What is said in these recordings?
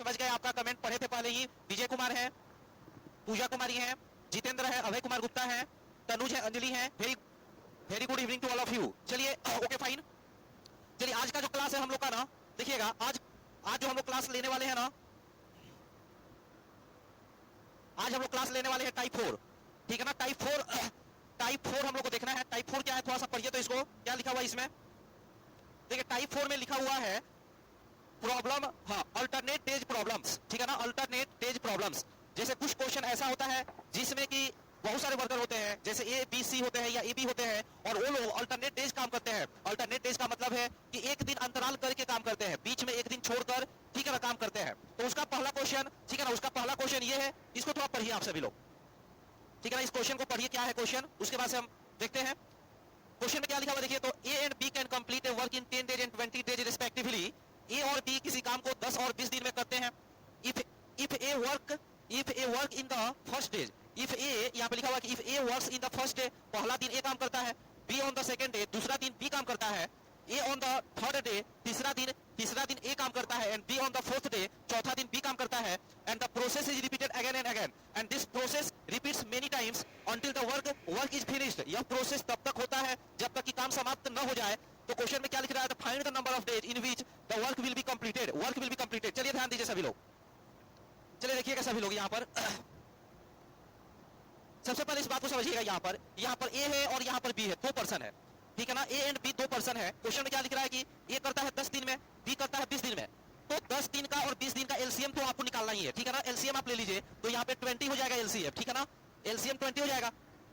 समझ गए, आपका कमेंट पढ़े थे पहले ही। विजय कुमार है, पूजा कुमारी है, जितेंद्र है, अभय कुमार गुप्ता है, तनुज है, अंजलि है। Very very good evening to all of you. चलिए ओके फाइन। चलिए आज का जो क्लास है हम लोग का ना, देखिएगा आज जो हम लोग क्लास लेने वाले हैं ना, आज हम लोग क्लास लेने वाले हैं टाइप 4, ठीक है ना। टाइप 4 हम लोग को देखना है। टाइप 4 क्या है, थोड़ा सा पढ़िए तो इसको, क्या लिखा हुआ है इसमें। देखिए टाइप 4 में लिखा हुआ है प्रॉब्लम, हाँ, अल्टरनेट डेज प्रॉब्लम्स, ठीक है ना, अल्टरनेट डेज प्रॉब्लम्स। जैसे कुछ क्वेश्चन ऐसा होता है जिसमें कि बहुत सारे वर्कर होते हैं, जैसे ए बी सी होते हैं या ए बी होते हैं, और वो लोग अल्टरनेट डेज काम करते हैं। अल्टरनेट डेज का मतलब है कि एक दिन अंतराल करके काम करते हैं, बीच में एक दिन छोड़कर, ठीक है ना, काम करते हैं। तो उसका पहला क्वेश्चन, ठीक है ना, उसका पहला क्वेश्चन ये है, इसको थोड़ा पढ़िए आप सभी लोग, ठीक है ना। इस क्वेश्चन को पढ़िए, क्या है क्वेश्चन, उसके बाद से हम देखते हैं क्वेश्चन में क्या लिखा हुआ। देखिए तो A and B can complete a work in 10 days and 20 days respectively. A और बी किसी काम को 10 और 20 दिन में करते हैं। If A work in the first days, if A, यहाँ पे लिखा हुआ कि if A works in the first day, पहला दिन ए काम करता है, B on the second day, दूसरा दिन बी काम करता है, A on the third day, तीसरा दिन ए काम करता है, and B on the fourth day, चौथा दिन बी काम करता है, and the process is repeated again and again, and this process repeats many times until the work is finished. यह प्रोसेस तब तक होता है जब तक कि काम समाप्त न हो जाए। तो क्वेश्चन में क्या लिख रहा है, find the number of days in which the work will be completed. चलिए ध्यान दीजिए सभी लोग, चलिए देखिएगा सभी लोग, यहाँ पर सबसे पहले इस बात को समझिएगा। यहाँ पर ए है और यहाँ पर बी है, 2 पर्सन है, ठीक है ना। ए एंड बी 2 पर्सन है। क्वेश्चन में क्या लिख रहा है कि ए करता है 10 दिन में, बी करता है 20 दिन में। तो 10 दिन का और 20 दिन का एलसीएम तो आपको निकालना ही है, ठीक है ना। एलसीएम आप ले लीजिए, तो यहाँ पे 20 हो जाएगा एलसीएम, ठीक है ना। एलसीएम 20 हो जाएगा।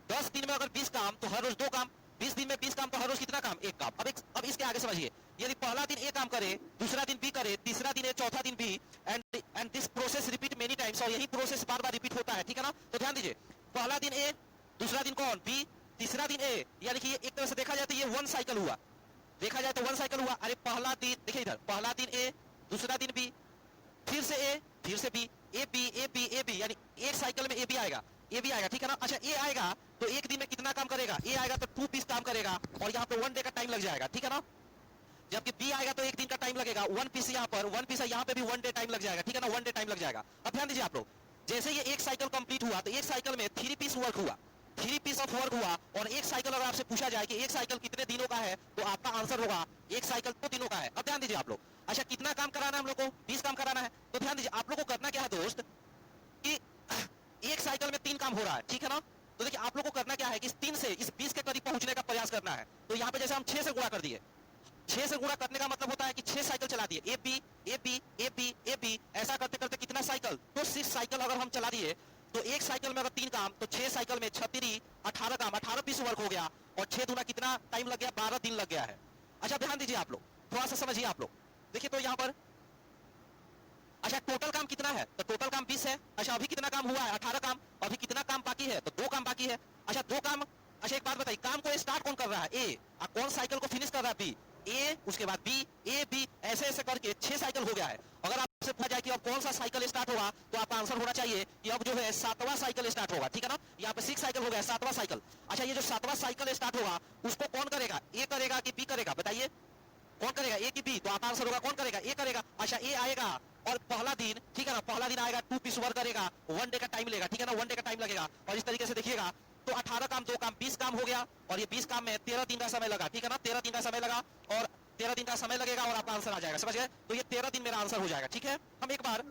10 दिन में अगर 20 काम तो हर रोज 2 काम, 20 दिन में 20 काम तो हर रोज कितना काम, 1 काम। अब इसके आगे समझिए, यदि पहला दिन ए काम करे, दूसरा दिन बी करे, तीसरा दिन ए, चौथा दिन B, and this process repeat many times, और यही प्रोसेस बार बार रिपीट होता है, ठीक है ना। तो ध्यान दीजिए, पहला दिन ए, दूसरा दिन कौन, बी, तीसरा दिन ए, यानी कि एक तरह से देखा जाए तो ये 1 साइकिल हुआ, देखा जाए तो 1 साइकिल हुआ। अरे पहला दिन देखिए इधर, पहला दिन ए, दूसरा दिन बी, फिर से ए, फिर से B, A B A B A B, यानी एक साइकिल में ए बी आएगा, ठीक है ना। अच्छा ए आएगा तो एक दिन में कितना काम करेगा, ए आएगा तो 2 पीस काम करेगा, और यहाँ पे 1 डे का टाइम लग जाएगा, ठीक है ना। जबकि बी आएगा तो एक दिन का टाइम लगेगा, 1 पीस यहाँ पर, 1 पीस यहाँ पे भी 1 डे टाइम लग जाएगा, ठीक है ना, 1 डे टाइम लग जाएगा। अब ध्यान दीजिए आप लोग, जैसे ये एक साइकिल कंप्लीट हुआ तो एक साइकिल में 3 पीस वर्क हुआ, 3 पीस ऑफ वर्क हुआ। और एक साइकिल अगर आपसे पूछा जाए कि एक साइकिल कितने दिनों का है, तो आपका आंसर होगा एक साइकिल 2 दिनों का है। अब ध्यान दीजिए आप लोग, अच्छा कितना काम कराना है हम लोग को, 20 काम कराना है। तो ध्यान दीजिए आप लोग को करना क्या है दोस्त, कि एक साइकिल में 3 काम हो रहा है, ठीक है ना। तो देखिए आप लोग को करना क्या है कि इस 3 से इस 20 के करीब पहुंचने का प्रयास करना है। तो यहाँ पे जैसे हम 6 से गुणा कर दिए, 6 से गुणा करने का मतलब होता है कि 6 साइकिल चला दिए, A B A B A B A B, ऐसा करते करते कितना साइकिल, तो 6 साइकिल अगर हम चला दिए, तो एक साइकिल में अगर 3 काम, तो 6 साइकिल में 6 3 18 काम, 18 पीस वर्क हो गया, और 6 दूना कितना टाइम लग गया, 12 दिन लग गया है। अच्छा ध्यान दीजिए आप लोग, थोड़ा सा समझिए आप लोग, देखिए तो यहाँ पर अच्छा टोटल काम कितना है, तो टोटल काम 20 है। अच्छा अभी कितना काम हुआ है, 18 काम, अभी कितना काम बाकी है, तो 2 काम बाकी है। अच्छा 2 काम, अच्छा एक बात बताइए, काम को स्टार्ट कौन कर रहा है, ए, और कौन साइकिल को फिनिश कर रहा है, बी, ए, उसके बाद बी, ए बी, ऐसे ऐसे करके 6 साइकिल हो गया है। अगर आपसे पूछा जाए कि अब कौन सा साइकिल स्टार्ट होगा, तो आपका आंसर होना चाहिए कि अब जो है 7वां साइकिल स्टार्ट होगा, ठीक है ना। यहाँ पे 6 साइकिल हो गया, 7वां साइकिल। अच्छा ये जो 7वां साइकिल स्टार्ट होगा, उसको कौन करेगा, ए करेगा कि बी करेगा, बताइए कौन करेगा, ए की बी, तो आपका आंसर होगा कौन करेगा, ए करेगा। अच्छा ए आएगा और पहला दिन, ठीक है ना, पहला दिन आएगा, 2 पीस वर्क करेगा, 1 डे का टाइम लेगा, ठीक है ना, 1 डे का टाइम लगेगा। और इस तरीके से देखिएगा तो 18 काम, 2 काम, 20 काम हो गया, और ये 20 काम में 13 दिन का समय लगा, ठीक है ना, 13 दिन का समय लगा, और 13 दिन का समय लगेगा और आपका आंसर आ जाएगा, समझ गए। तो ये 13 दिन मेरा आंसर हो जाएगा, ठीक है। हम एक बार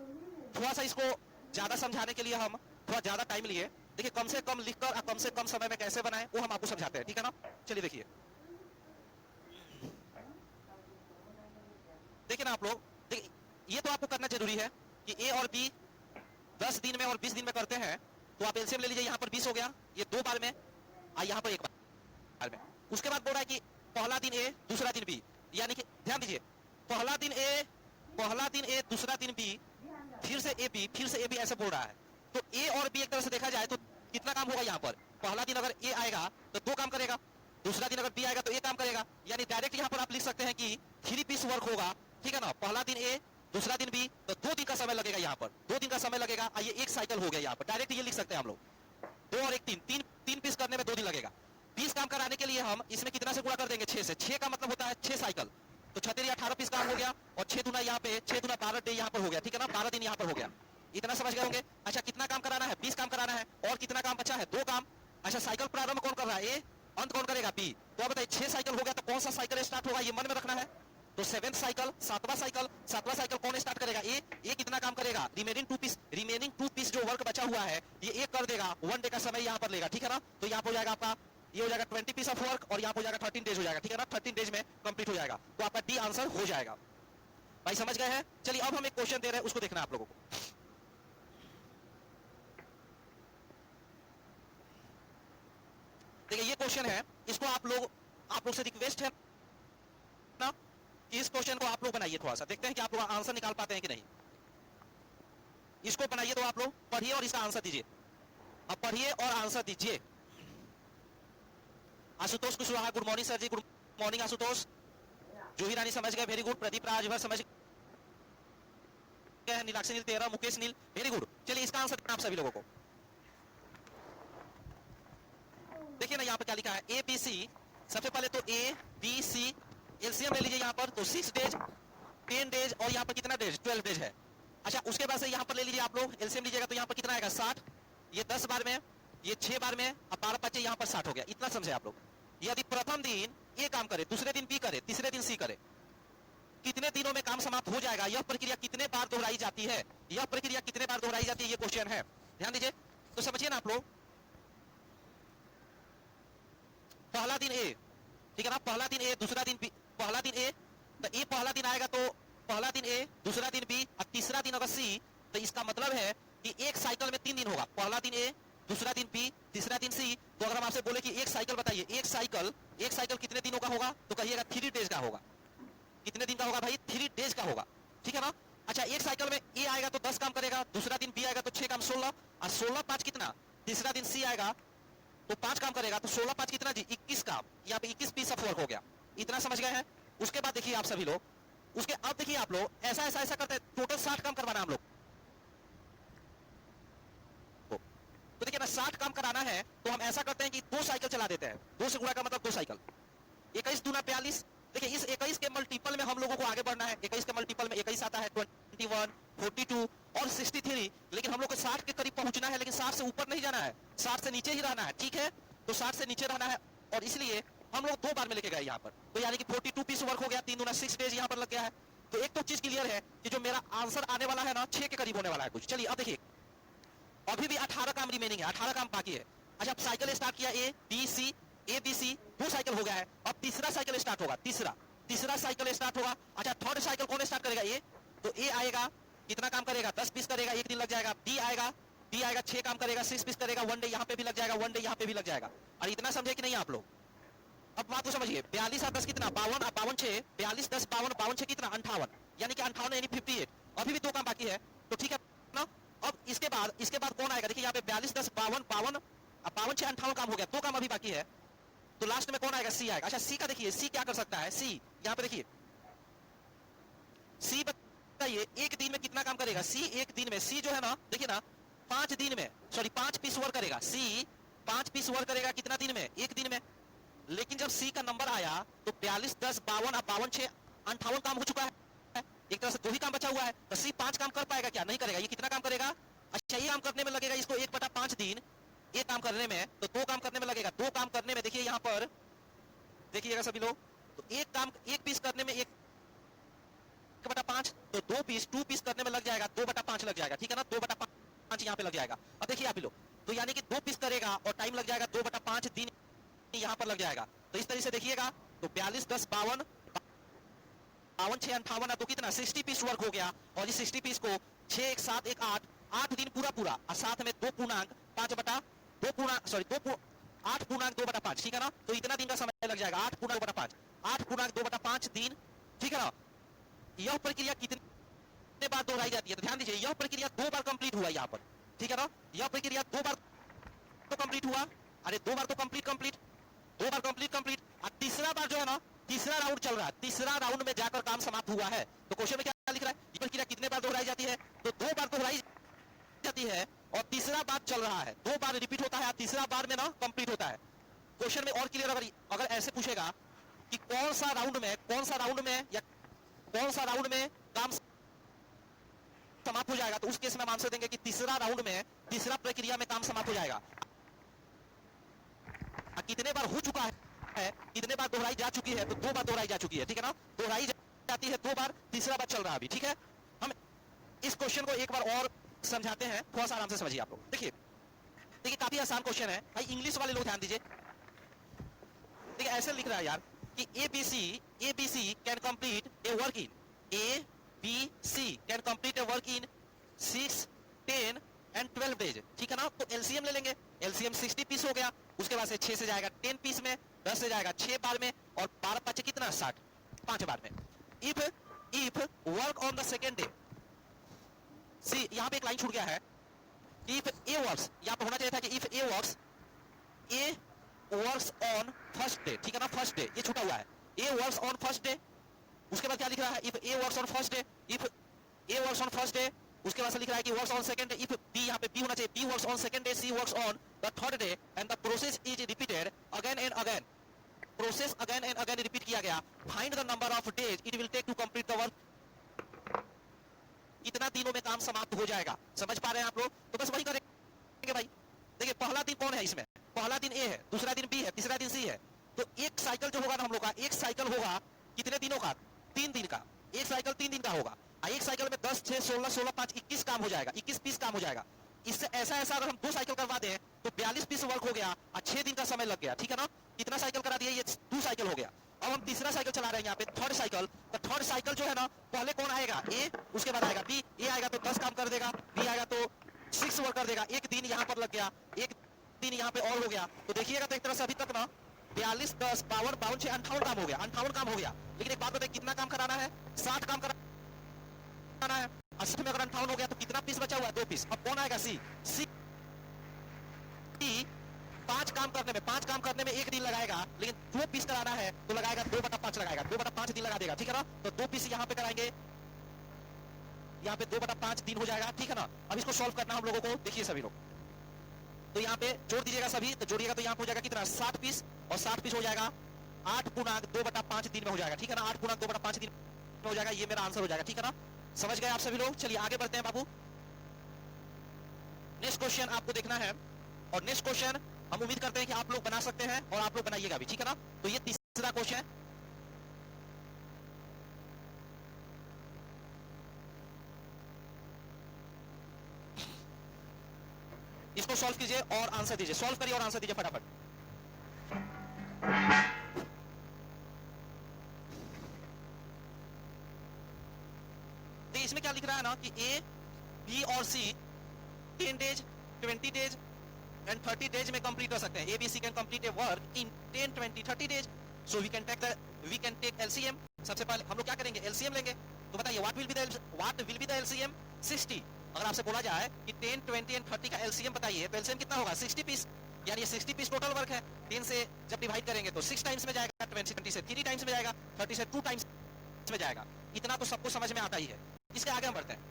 थोड़ा सा इसको ज्यादा समझाने के लिए हम थोड़ा ज्यादा टाइम लिए, देखिए कम से कम लिखकर और कम से कम समय में कैसे बनाए वो हम आपको समझाते हैं, ठीक है ना। चलिए देखिए, देखिए ना आप लोग, देखिए ये तो आपको करना जरूरी है कि ए और बी 10 दिन में और 20 दिन में करते हैं, तो आप एलसीएम ले लीजिए, यहाँ पर 20 हो गया, ये 2 बार में, यहाँ पर 1 बार में। उसके बाद बोल रहा है कि पहला दिन ए, दूसरा दिन बी, यानी कि ध्यान दीजिए, पहला दिन ए, दूसरा दिन बी, फिर से ए बी, फिर से ए बी, ऐसे बोल रहा है। तो ए और बी एक तरह से देखा जाए तो कितना काम होगा यहाँ पर, पहला दिन अगर ए आएगा तो 2 काम करेगा, दूसरा दिन अगर बी आएगा तो 1 काम करेगा, यानी डायरेक्ट यहाँ पर आप लिख सकते हैं कि 3 पीस वर्क होगा, ठीक है ना। पहला दिन ए, दूसरा दिन बी, तो 2 दिन का समय लगेगा यहाँ पर, 2 दिन का समय लगेगा, ये 1 साइकिल हो गया यहाँ पर, डायरेक्ट ये लिख सकते हैं हम लोग, 2 और 1 3, 3 पीस करने में 2 दिन लगेगा। 20 काम कराने के लिए हम इसमें कितना से गुणा कर देंगे, 6 से, 6 का मतलब होता है 6 साइकिल, तो 6 या 18 पीस काम हो गया और 6 दूना यहाँ पे 6 दूना 12 डे यहाँ पर हो गया, ठीक है ना, 12 दिन यहाँ पर हो गया। इतना समझ गए होंगे। अच्छा कितना काम कराना है, 20 काम कराना है और कितना काम बचा है, 2 काम। अच्छा साइकिल प्रारंभ कौन कर रहा है, ए, अंत कौन करेगा, बी। तो अब बताइए 6 साइकिल हो गया तो कौन सा साइकिल स्टार्ट होगा, ये मन में रखना है। तो 7th साइकिल, 7वां साइकिल कौन स्टार्ट करेगा, ए कितना काम करेगा, रिमेनिंग 2 पीस जो वर्क बचा हुआ है ये एक कर देगा, 1 डे का समय यहाँ पर लेगा, ठीक है ना। तो यहाँ पर हो जाएगा आपका, ये हो जाएगा 20 पीस ऑफ वर्क और यहाँ पर हो जाएगा 13 डेज हो जाएगा, ठीक है ना, 13 डेज में कंप्लीट हो जाएगा। तो आपका डी आंसर हो जाएगा। भाई समझ गए हैं। चलिए अब हम एक क्वेश्चन दे रहे हैं, उसको देखना आप लोगों को। देखिए ये क्वेश्चन है, इसको आप लोग से रिक्वेस्ट है ना कि इस क्वेश्चन को आप लोग बनाइए, थोड़ा सा देखते हैं कि आप लोग आंसर निकाल पाते हैं कि नहीं। इसको बनाइए तो आप लोग पढ़िए और इसका आंसर दीजिए। अब पढ़िए और आंसर दीजिए। Ashutosh Kushwaha, good morning sir ji. Good morning Ashutosh. Juhi Rani समझ गए, वेरी गुड। प्रदीप राजभर समझ गए, नीलाक्षी नील 13, मुकेश नील, वेरी गुड। चलिए इसका आंसर आप सभी लोगों को देखिए ना, यहाँ पे क्या लिखा है, ए बी सी। सबसे पहले तो ए बी सी एलसीएम ले लीजिए यहाँ पर, तो 6 डेज, 10 डेज और यहाँ पर कितना डेज, 12 डेज है। अच्छा उसके बाद से यहाँ पर ले लीजिए आप लोग एलसीएम लीजिएगा तो यहाँ पर कितना आएगा 60, ये 10 बार में, ये 6 बार में, अब 12 25 यहाँ पर 60 हो गया। इतना समझे आप लोग। यदि प्रथम दिन ए काम करे, दूसरे दिन बी करे, तीसरे दिन सी करे, कितने दिनों में काम समाप्त हो जाएगा, यह प्रक्रिया कितने बार दोहराई जाती है, यह प्रक्रिया कितने बार दोहराई जाती है, ये क्वेश्चन है। ध्यान दीजिए तो समझिए ना आप लोग। पहला दिन ए, ठीक है ना, पहला दिन ए, दूसरा दिन बी, पहला दिन ए, तो ए पहला दिन आएगा तो पहला दिन ए, दूसरा दिन बी और तीसरा दिन अगर सी, तो इसका मतलब है कि एक साइकिल में 3 दिन होगा, पहला दिन ए, दूसरा दिन बी, तीसरा दिन सी। तो अगर हम आपसे बोले कि एक साइकिल बताइए, एक साइकिल कितने दिनों का होगा, तो कहिएगा 3 डेज का होगा। कितने दिन का होगा भाई, 3 डेज का होगा, ठीक है ना। अच्छा एक साइकिल में ए आएगा तो 10 काम करेगा, दूसरा दिन बी आएगा तो 6 काम, 16 और 16 5 कितना, तीसरा दिन सी आएगा तो 5 काम करेगा, तो 16 5 कितना जी, 21 काम। यहाँ पे 21 पीस ऑफ वर्क हो गया। इतना समझ गए हैं। उसके बाद देखिए आप सभी लोग, उसके अब देखिए आप लोग ऐसा करते हैं, टोटल 60 काम करवाना हम लोग। तो देखिए ना 60 काम कराना है तो हम ऐसा करते हैं कि 2 साइकिल चला देते हैं, 2 से गुणा का मतलब 2 साइकिल, 21 दूना 42। देखिए इस 21 के मल्टीपल में हम लोगों को आगे बढ़ना है। 21 के मल्टीपल में 21 आता है, 21, 42 और 63। लेकिन हम लोग को 60 के करीब पहुंचना है, लेकिन 60 से ऊपर नहीं जाना है, 60 से नीचे ही रहना है, ठीक है। तो 60 से नीचे रहना है और इसलिए हम लोग 2 बार में लेके गए यहाँ पर। तो यानी कि 42 पीस वर्क हो गया, 3 दूना 6 डेज यहाँ पर लग गया है। तो एक तो चीज क्लियर है कि जो मेरा आंसर आने वाला है ना 6 के करीब होने वाला है कुछ। चलिए अब देखिए अभी भी 18 काम रिमेनिंग है, 18 काम बाकी है। अच्छा साइकिल स्टार्ट किया ए बी सी, 2 साइकिल हो गया है। अब तीसरा साइकिल स्टार्ट होगा, तीसरा साइकिल स्टार्ट होगा। अच्छा थर्ड साइकिल कौन स्टार्ट करेगा, ए। तो ए आएगा, कितना काम करेगा, 10 पीस करेगा, 1 दिन लग जाएगा। बी आएगा 6 काम करेगा, 6 पीस करेगा, 1 डे यहाँ पे भी लग जाएगा, 1 डे यहाँ पे भी लग जाएगा। और इतना समझे कि नहीं आप लोग। अब बात को समझिए, 42 और 10 कितना, 52 और 52 6, 42 10 52 52 6 कितना, 58, यानी कि 58 यानी 58। अभी भी 2 काम बाकी है, तो ठीक है ना। अब इसके बाद कौन आएगा, देखिए यहाँ पे 42 10 52 52 52 6 58 काम हो गया, 2 काम अभी बाकी है। तो लास्ट में कौन आएगा, सी आएगा। अच्छा सी का देखिए, सी क्या कर सकता है, सी यहाँ पे देखिए, सी बताइए एक दिन में कितना काम करेगा। सी एक दिन में, सी जो है ना देखिए ना 5 दिन में, सॉरी 5 पीस वर्क करेगा। सी 5 पीस वर्क करेगा कितना दिन में, एक दिन में। लेकिन जब सी का नंबर आया तो 42 10 52 और 52 6 58 काम हो चुका है, एक तरह से 2 ही काम बचा हुआ है। तो सी 5 काम कर पाएगा क्या, नहीं करेगा। ये कितना काम करेगा, अच्छा ये काम करने में लगेगा इसको 1/5 दिन, ये काम करने में, तो 2 काम करने में लगेगा। 2 काम करने में देखिए यहाँ पर देखिएगा सभी लोग, तो एक पीस करने में 1/5, तो 2 पीस करने में लग जाएगा 2/5 लग जाएगा, ठीक है ना। 2/5 यहाँ पे लग जाएगा। अब देखिए आप लोग, तो यानी कि 2 पीस करेगा और टाइम लग जाएगा 2/5 दिन यहाँ पर लग जाएगा। तो इस तरह से देखिएगा, तो 42 10 52 52 6 58 तो कितना 60 पीस वर्क हो गया। और इस 60 पीस को 6 1 7 1 8 दिन पूरा और साथ में 2 पूर्णांक 5/2 पूर्णांक, सॉरी 8 पूर्णांक 2/5, ठीक है ना। तो इतना दिन का समय लग जाएगा, 8 पूर्णांक 2/5, 8 पूर्णांक 2/5 दिन, ठीक है ना। यह प्रक्रिया कितने बार दोहराई जाती है, तो ध्यान दीजिए यह प्रक्रिया 2 बार कंप्लीट हुआ यहाँ पर, ठीक है ना। यह प्रक्रिया 2 बार तो कंप्लीट हुआ, अरे 2 बार तो कंप्लीट 2 बार कंप्लीट। और तीसरा बार जो है ना, तीसरा राउंड चल रहा है, तीसरा राउंड में जाकर काम समाप्त हुआ है। तो क्वेश्चन में क्या लिख रहा है, ये प्रक्रिया कितने बार दोहराई जाती है, तो 2 बार दोहराई जाती है और तीसरा बार चल रहा है, 2 बार रिपीट होता है, तीसरा बार में ना कंप्लीट होता है। क्वेश्चन में और क्लियर, अगर ऐसे पूछेगा कि कौन सा राउंड में या कौन सा राउंड में काम समाप्त हो जाएगा, तो उस केस में हम आंसर देंगे कि तीसरा राउंड में, तीसरा प्रक्रिया में काम समाप्त हो जाएगा। कितने बार हो चुका है, कितने बार दोहराई जा चुकी है, तो 2 बार दोहराई जा चुकी है, ठीक है ना, दोहराई जाती है 2 बार, तीसरा बार चल रहा है अभी, ठीक है। हम इस क्वेश्चन को एक बार और समझाते हैं, थोड़ा सा आराम से समझिए आप लोग। देखिए काफी आसान क्वेश्चन है भाई, इंग्लिश वाले लोग ध्यान दीजिए। देखिए ऐसे लिख रहा है यार कि ABC can complete a work in ABC can complete a work in 6, 10 and 12 days, ठीक है ना। तो एलसीएम ले लेंगे, एलसीएम 60 पीस हो गया, उसके बाद से 6 से जाएगा 10 पीस में, 10 से जाएगा 6 बार में, और 12 5 कितना 60, 5 बार में। If work on the second day, C यहाँ पे एक लाइन छूट गया है, इफ ए वर्क्स, यहाँ पे होना चाहिए था कि if A works on first day, ठीक है ना, फर्स्ट डे, ये छूटा हुआ है, A works on first day. उसके बाद क्या लिख रहा है, if A works on first day, if A works on first day, उसके बाद से लिख रहा है कि works on second day, if B, यहाँ पे बी होना चाहिए, B works on second day, C works on the third day, and the process is repeated again and again, process again and again repeat किया गया, find the number of days it will take to complete the work, कितना दिनों में काम समाप्त हो जाएगा। समझ पा रहे हैं आप लोग? तो बस वही करेंगे भाई। देखिए पहला दिन कौन है इसमें, पहला दिन ए है, दूसरा दिन बी है, तीसरा दिन सी है, तो एक साइकिल जो होगा ना हम लोग का, एक साइकिल होगा कितने दिनों का, 3 दिन का, एक साइकिल 3 दिन का होगा। एक साइकिल में 10, 6, 16, 16, 5, 21 काम हो जाएगा, 21 पीस काम हो जाएगा। इससे ऐसा अगर हम 2 साइकिल करवा दें तो 42 पीस वर्क हो गया और 6 दिन का समय लग गया, ठीक है ना। कितना साइकिल करा दिया, ये 2 साइकिल हो गया। अब हम तीसरा साइकिल चला रहे हैं यहाँ पे, थर्ड साइकिल। तो थर्ड साइकिल जो है ना, पहले कौन आएगा, ए, उसके बाद आएगा बी, ए आएगा तो 10 काम कर देगा, बी आएगा तो 6 वर्क कर देगा, एक दिन यहाँ पर लग गया, एक दिन यहाँ पे और हो गया। तो देखिएगा तो एक तरह से अभी तक ना 42, 10, 52, 52, 6, 58 काम हो गया, 58 काम हो गया। लेकिन एक बात बताइए, कितना काम कराना है, 60 काम कराना है। 80 में अगर 58 हो गया तो कितना पीस बचा हुआ है, 2 पीस। अब कौन आएगा, सी 5 काम करने में 1 दिन लगाएगा, लेकिन 2 पीस कराना है तो लगाएगा 2/5 लगाएगा, 2/5 दिन लगा देगा, ठीक है ना। तो 2 पीस यहाँ पे कराएंगे, यहाँ पे 2/5 दिन हो जाएगा, ठीक है ना। अब इसको सॉल्व करना हम लोगों को, देखिए सभी लोग, तो यहाँ पे जोड़ दीजिएगा सभी, तो जोड़िएगा तो यहाँ पे हो जाएगा कितना, 60 पीस, और 60 पीस हो जाएगा 8×2/5 दिन में हो जाएगा, ठीक है ना। 8×2/5 दिन में हो जाएगा, ये मेरा आंसर हो जाएगा, ठीक है ना। समझ गए आप सभी लोग? चलिए आगे बढ़ते हैं बाबू। नेक्स्ट क्वेश्चन आपको देखना है, और नेक्स्ट क्वेश्चन हम उम्मीद करते हैं कि आप लोग बना सकते हैं, और आप लोग बनाइएगा भी, ठीक है ना। तो ये तीसरा क्वेश्चन, इसको सॉल्व कीजिए और आंसर दीजिए, सॉल्व करिए और आंसर दीजिए फटाफट। तो इसमें क्या लिख रहा है ना कि ए, बी और C 10 days, 20 days and 30 days में कंप्लीट कर सकते हैं। A B C can complete a work in 10, 20, 30 days. So we can take LCM. सबसे पहले हम लोग क्या करेंगे, एलसीएम लेंगे। तो बताइए what will be the LCM, 60। अगर आपसे बोला जाए कि 10, 20 एंड 30 का एलसीएम बताइए, तो एलसीएम कितना होगा, 60 पीस, यानी 60 पीस टोटल वर्क है। 10 से जब डिवाइड करेंगे तो 6 टाइम्स में जाएगा, 20 से 3 टाइम्स में जाएगा, 30 से 2 टाइम्स में जाएगा। इतना तो सबको समझ में आता ही है। इसके आगे हम बढ़ते हैं।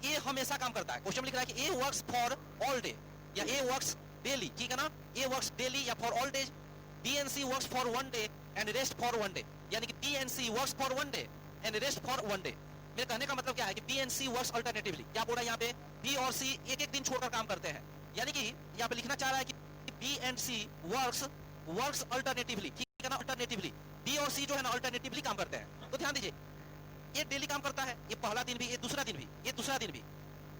ए हमेशा काम करता है, क्वेश्चन लिख रहा है कि A works for all day, या ए वर्क्स डेली, ठीक है ना। ए वर्क्स डेली या for all days. B and C works for 1 day and rest for 1 day, यानी कि B and C works for 1 day and rest for 1 day. मेरे कहने का मतलब क्या है कि B and C works alternatively. क्या बोल रहा है यहाँ पे, बी और सी एक दिन छोड़कर काम करते हैं, यानी कि यहाँ पे लिखना चाह रहा है कि B and C works alternatively, ठीक है ना, अल्टरनेटिवली। बी और सी जो है ना अल्टरनेटिवली काम करते हैं। तो ध्यान दीजिए, ये डेली काम करता है, ये पहला दिन भी, ये दूसरा दिन भी, ये दूसरा दिन भी।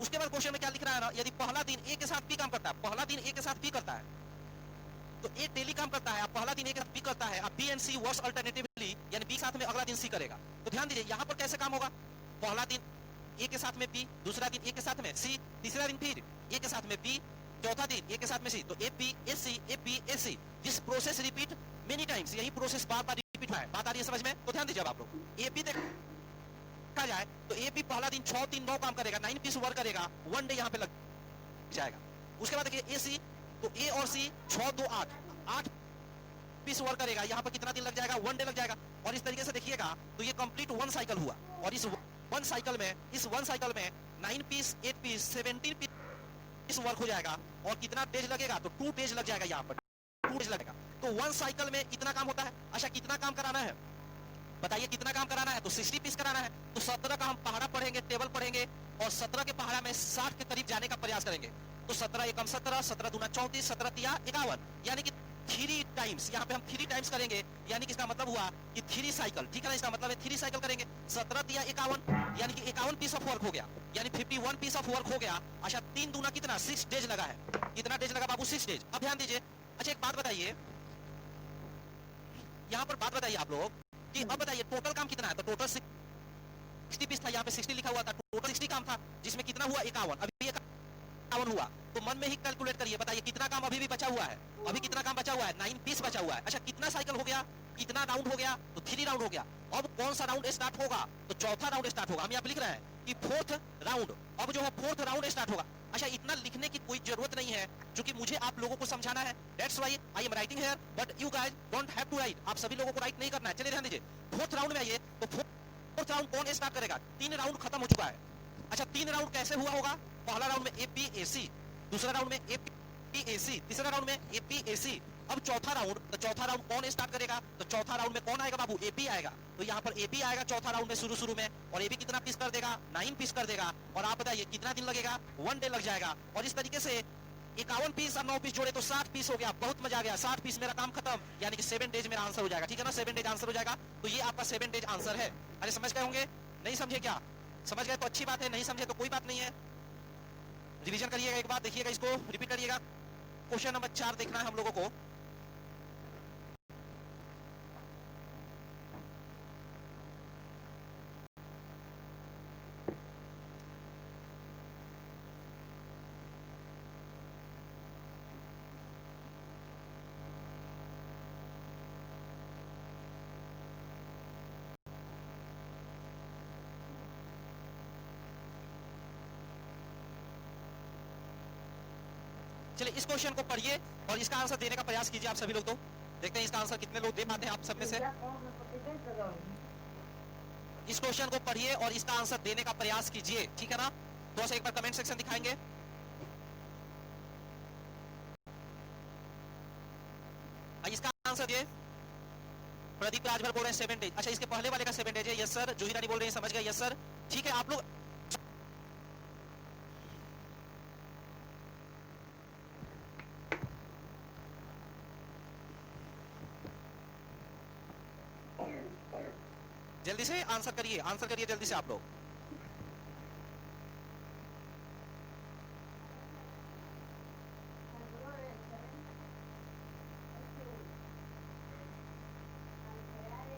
उसके बाद क्वेश्चन में क्या लिख रहा है ना, यदि पहला दिन ए के साथ बी काम करता है, पहला दिन ए के साथ बी करता है, तो ए डेली काम करता है, पहला दिन ए के साथ बी करता है, अब B and C works alternatively, यानी बी साथ में अगला दिन सी करेगा। तो ध्यान दीजिए यहाँ पर कैसे काम होगा, पहला दिन ए के साथ में बी, दूसरा दिन ए के साथ में सी, तीसरा दिन फिर ए के साथ में बी, चौथा दिन ए के साथ में सी। तो A B A C, A B A C, this process repeat many times, यही प्रोसेस बार बार रिपीट हुआ है। बात आ रही है समझ में? तो ध्यान दीजिए अब आप लोग, ए बी देखा जाए तो ए बी पहला दिन 6, 3, 9 काम करेगा, 9 पीस वर्क करेगा, 1 डे यहाँ पे लग जाएगा। उसके बाद देखिए ए सी, तो ए और सी 6, 2, 8 पीस वर्क करेगा, यहाँ पर कितना दिन लग जाएगा, 1 डे लग जाएगा। और इस तरीके से देखिएगा तो ये कंप्लीट 1 साइकिल हुआ, और इस 1 साइकिल में 9 पीस, 8 पीस, 17 पीस वर्क हो जाएगा। और कितना डेज लगेगा, तो 2 डेज लग जाएगा, यहाँ पर 2 डेज लगेगा। तो 1 साइकिल में इतना काम होता है। अच्छा कितना काम कराना है बताइए, कितना काम कराना है? तो 60 पीस कराना है। तो 17 का हम पहाड़ा पढ़ेंगे, टेबल पढ़ेंगे और 17 के पहाड़ा में 60 के करीब जाने का प्रयास करेंगे। तो 17 एकम 17, 17 दूना 34, 17 तिया 51, यानी कि 3 टाइम्स, यहाँ पे हम 3 टाइम्स करेंगे, यानी कि इसका मतलब हुआ कि 3 साइकिल, ठीक है ना, इसका मतलब है 3 साइकिल करेंगे। 17 तिया 51, यानी कि 51 पीस ऑफ वर्क हो गया, यानी 51 पीस ऑफ वर्क हो गया। अच्छा 3 दूना कितना, 6 डेज लगा है। कितना डेज लगा बाबू? 6 डेज। अब ध्यान दीजिए। अच्छा एक बात बताइए, यहाँ पर बात बताइए आप लोग कि अब बताइए टोटल काम कितना है? तो टोटल 60 पीस था, यहाँ पे 60 लिखा हुआ था, टोटल 60 काम था, जिसमें कितना हुआ? 51। अभी 51 हुआ, तो मन में ही कैलकुलेट करिए, बताइए कितना काम अभी भी बचा हुआ है? अभी कितना काम बचा हुआ है? 9 पीस बचा हुआ है। अच्छा कितना साइकिल हो गया, कितना राउंड हो गया? तो 3 राउंड हो गया। अब कौन सा राउंड स्टार्ट होगा? तो चौथा राउंड स्टार्ट होगा। हम यहाँ पे लिख रहे हैं कि 4th राउंड, अब जो है 4th राउंड स्टार्ट होगा। अच्छा इतना लिखने की कोई जरूरत नहीं है, क्योंकि मुझे आप लोगों को समझाना है, that's why I am writing here, but you guys don't have to write. आप सभी लोगों को राइट नहीं करना है। चलिए ध्यान दीजिए, 4th राउंड में आइए। तो 4th राउंड कौन स्टार्ट करेगा? 3 राउंड खत्म हो चुका है। अच्छा 3 राउंड कैसे हुआ होगा? पहला राउंड में एपीएसी, दूसरा राउंड में एपीएसी, तीसरा राउंड में एपीएसी। अब चौथा राउंड, तो चौथा राउंड कौन स्टार्ट करेगा? तो चौथा राउंड में कौन आएगा बाबू? एपी आएगा। तो यहाँ पर एपी आएगा चौथा राउंड में शुरू में, और एपी कितना पीस कर देगा? 9 पीस कर देगा। और आप बताइए कितना दिन लगेगा? 1 डे लग जाएगा। और इस तरीके से 51 पीस और 9 पीस जोड़े तो 60 पीस हो गया। बहुत मजा आ गया, 60 पीस मेरा काम खत्म, यानी कि 7 डेज मेरा आंसर हो जाएगा, ठीक है ना, 7 डेज आंसर हो जाएगा। तो ये आपका 7 डेज आंसर है। अरे समझ गए होंगे? नहीं समझे क्या? समझ गए तो अच्छी बात है, नहीं समझे तो कोई बात नहीं है। रिवीजन करिएगा एक बार, देखिएगा इसको, रिपीट करिएगा। क्वेश्चन नंबर 4 देखना है हम लोगों को। चलिए इस क्वेश्चन को पढ़िए और इसका आंसर देने का प्रयास कीजिए आप सभी लोग। तो देखते हैं इसका आंसर कितने लोग दे पाते हैं आप सब में से। इस क्वेश्चन को पढ़िए और इसका आंसर देने का प्रयास कीजिए, ठीक है ना। तो एक बार कमेंट सेक्शन दिखाएंगे। इसका आंसर दिए। प्रदीप राजभर बोल रहे हैं 7 डेज। अच्छा इसके पहले वाले का 7 डेज है। Yes sir. जूही रानी बोल रही है समझ गए। यस सर ठीक है। आप लोग जल्दी से आंसर करिए, आंसर करिए जल्दी से आप लोग।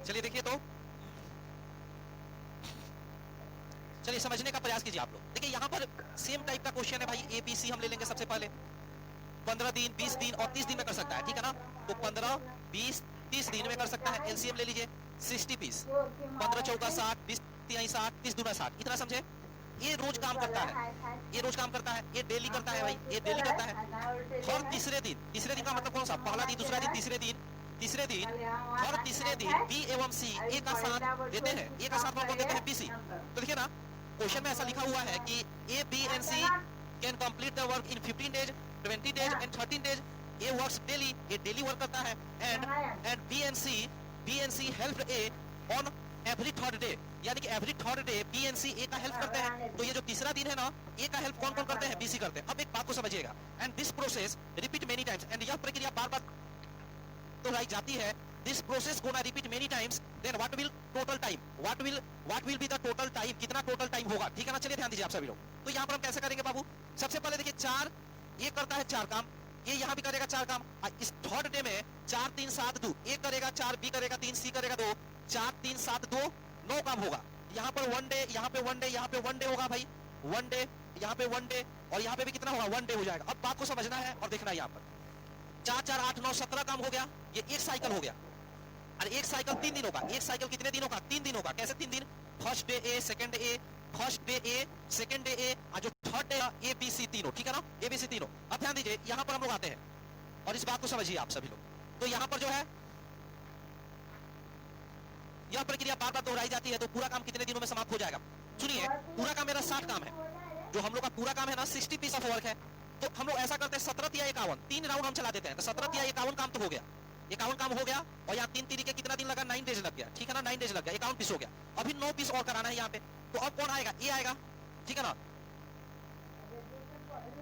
चलिए देखिए तो चलिए समझने का प्रयास कीजिए आप लोग। देखिए यहाँ पर सेम टाइप का क्वेश्चन है भाई। एबीसी हम ले लेंगे सबसे पहले। 15 दिन 20 दिन और 30 दिन में कर सकता है, ठीक है ना। तो 15 20 30 दिन में कर सकता है। एलसीएम ले लीजिए 60 पीस। 15 चौका 60, 20 तिहाई 60, 30 दूना 60। इतना समझे। ये रोज काम करता है, ये रोज काम करता है, ये डेली करता है भाई, ये डेली करता है। हर तीसरे दिन, तीसरे दिन का मतलब कौन सा? पहला दिन, दूसरा दिन, तीसरे दिन, तीसरे दिन, हर तीसरे दिन बी एवं सी ए का साथ देते हैं। ए का साथ कौन देते हैं? बीसी। तो देखिए ना क्वेश्चन में ऐसा लिखा हुआ है कि A B and C can complete the work in 15 days 20 days and 13 days. A works daily, A daily work करता है। And B and C help A on every third day, यानी कि every third day B and C A का help करते हैं। तो ये जो तीसरा दिन है ना, ए का हेल्प कौन कौन करते हैं? बीसी करते हैं। अब एक बात को समझिएगा। And this process repeat many times, and यह प्रक्रिया बार बार दोहराई जाती है। This process gonna repeat many times, then what will total time, what will be the total time, कितना टोटल टाइम होगा, ठीक है ना। चलिए ध्यान दीजिए आप सभी लोग। तो यहाँ पर हम कैसे करेंगे बाबू? सबसे पहले देखिए 4 ये करता है 4 काम, ये यहाँ भी करेगा 4 काम। इस थर्ड डे में 4 3 7 2 ए करेगा 4, बी करेगा 3, सी करेगा 2, 4 3 7 2 9 काम होगा। यहाँ पर 1 डे, यहाँ पे 1 डे, यहाँ पे 1 डे होगा भाई, 1 डे, यहाँ पे 1 डे, और यहाँ पे भी कितना होगा? 1 डे हो जाएगा। अब बात को समझना है और देखना है। यहाँ पर 4 4 8 9 17 काम हो गया। ये एक साइकिल हो गया। अरे एक साइकिल 3 दिन होगा। एक साइकिल कितने दिन होगा? 3 दिन होगा। कैसे 3 दिन? First day A, second day A, first day A, second day A, और जो third day A B C तीनों, ठीक है ना, ए बी सी तीनों। अब ध्यान दीजिए यहाँ पर हम लोग आते हैं और इस बात को समझिए आप सभी लोग। तो यहाँ पर जो है यह प्रक्रिया बार बार दोहराई जाती है। तो पूरा काम कितने दिनों में समाप्त हो जाएगा? सुनिए, पूरा काम मेरा 60 काम है। जो हम लोग का पूरा काम है ना 60 पीस ऑफ वर्क है। तो हम लोग ऐसा करते हैं 17 या 51 3 राउंड हम चला देते हैं। तो 17 या 51 काम तो हो गया। 51 काम हो गया और यहाँ 3 3 के कितना दिन लगा, 9 डेज लग गया, ठीक है ना, 9 डेज लग गया, 51 पीस हो गया। अभी 9 पीस और कराना है यहाँ पे, तो अब कौन आएगा, ये आएगा, ठीक है ना।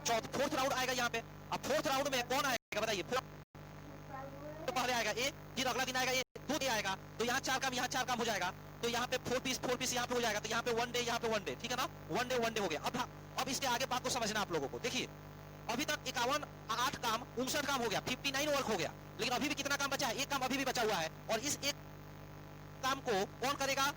फोर्थ राउंड आएगा यहाँ पे। अब फोर्थ राउंड में कौन आएगा बताइए, तो पहले आएगा ए, फिर अगला दिन आएगा ए, 2 डे आएगा, तो यहाँ 4 काम, यहाँ 4 काम हो जाएगा, तो यहाँ पे 4 पीस यहाँ पे हो जाएगा, तो यहाँ पे 1 डे, यहाँ पे 1 डे, ठीक है ना, 1 डे हो गया। अब इसके आगे बात को समझना आप लोगों को। देखिए अभी तक 51 8 काम 59 काम हो गया, 59 वर्क हो गया, लेकिन अभी भी कितना काम बचा है, एक काम अभी भी बचा हुआ है, और इस एक काम को कौन करेगा,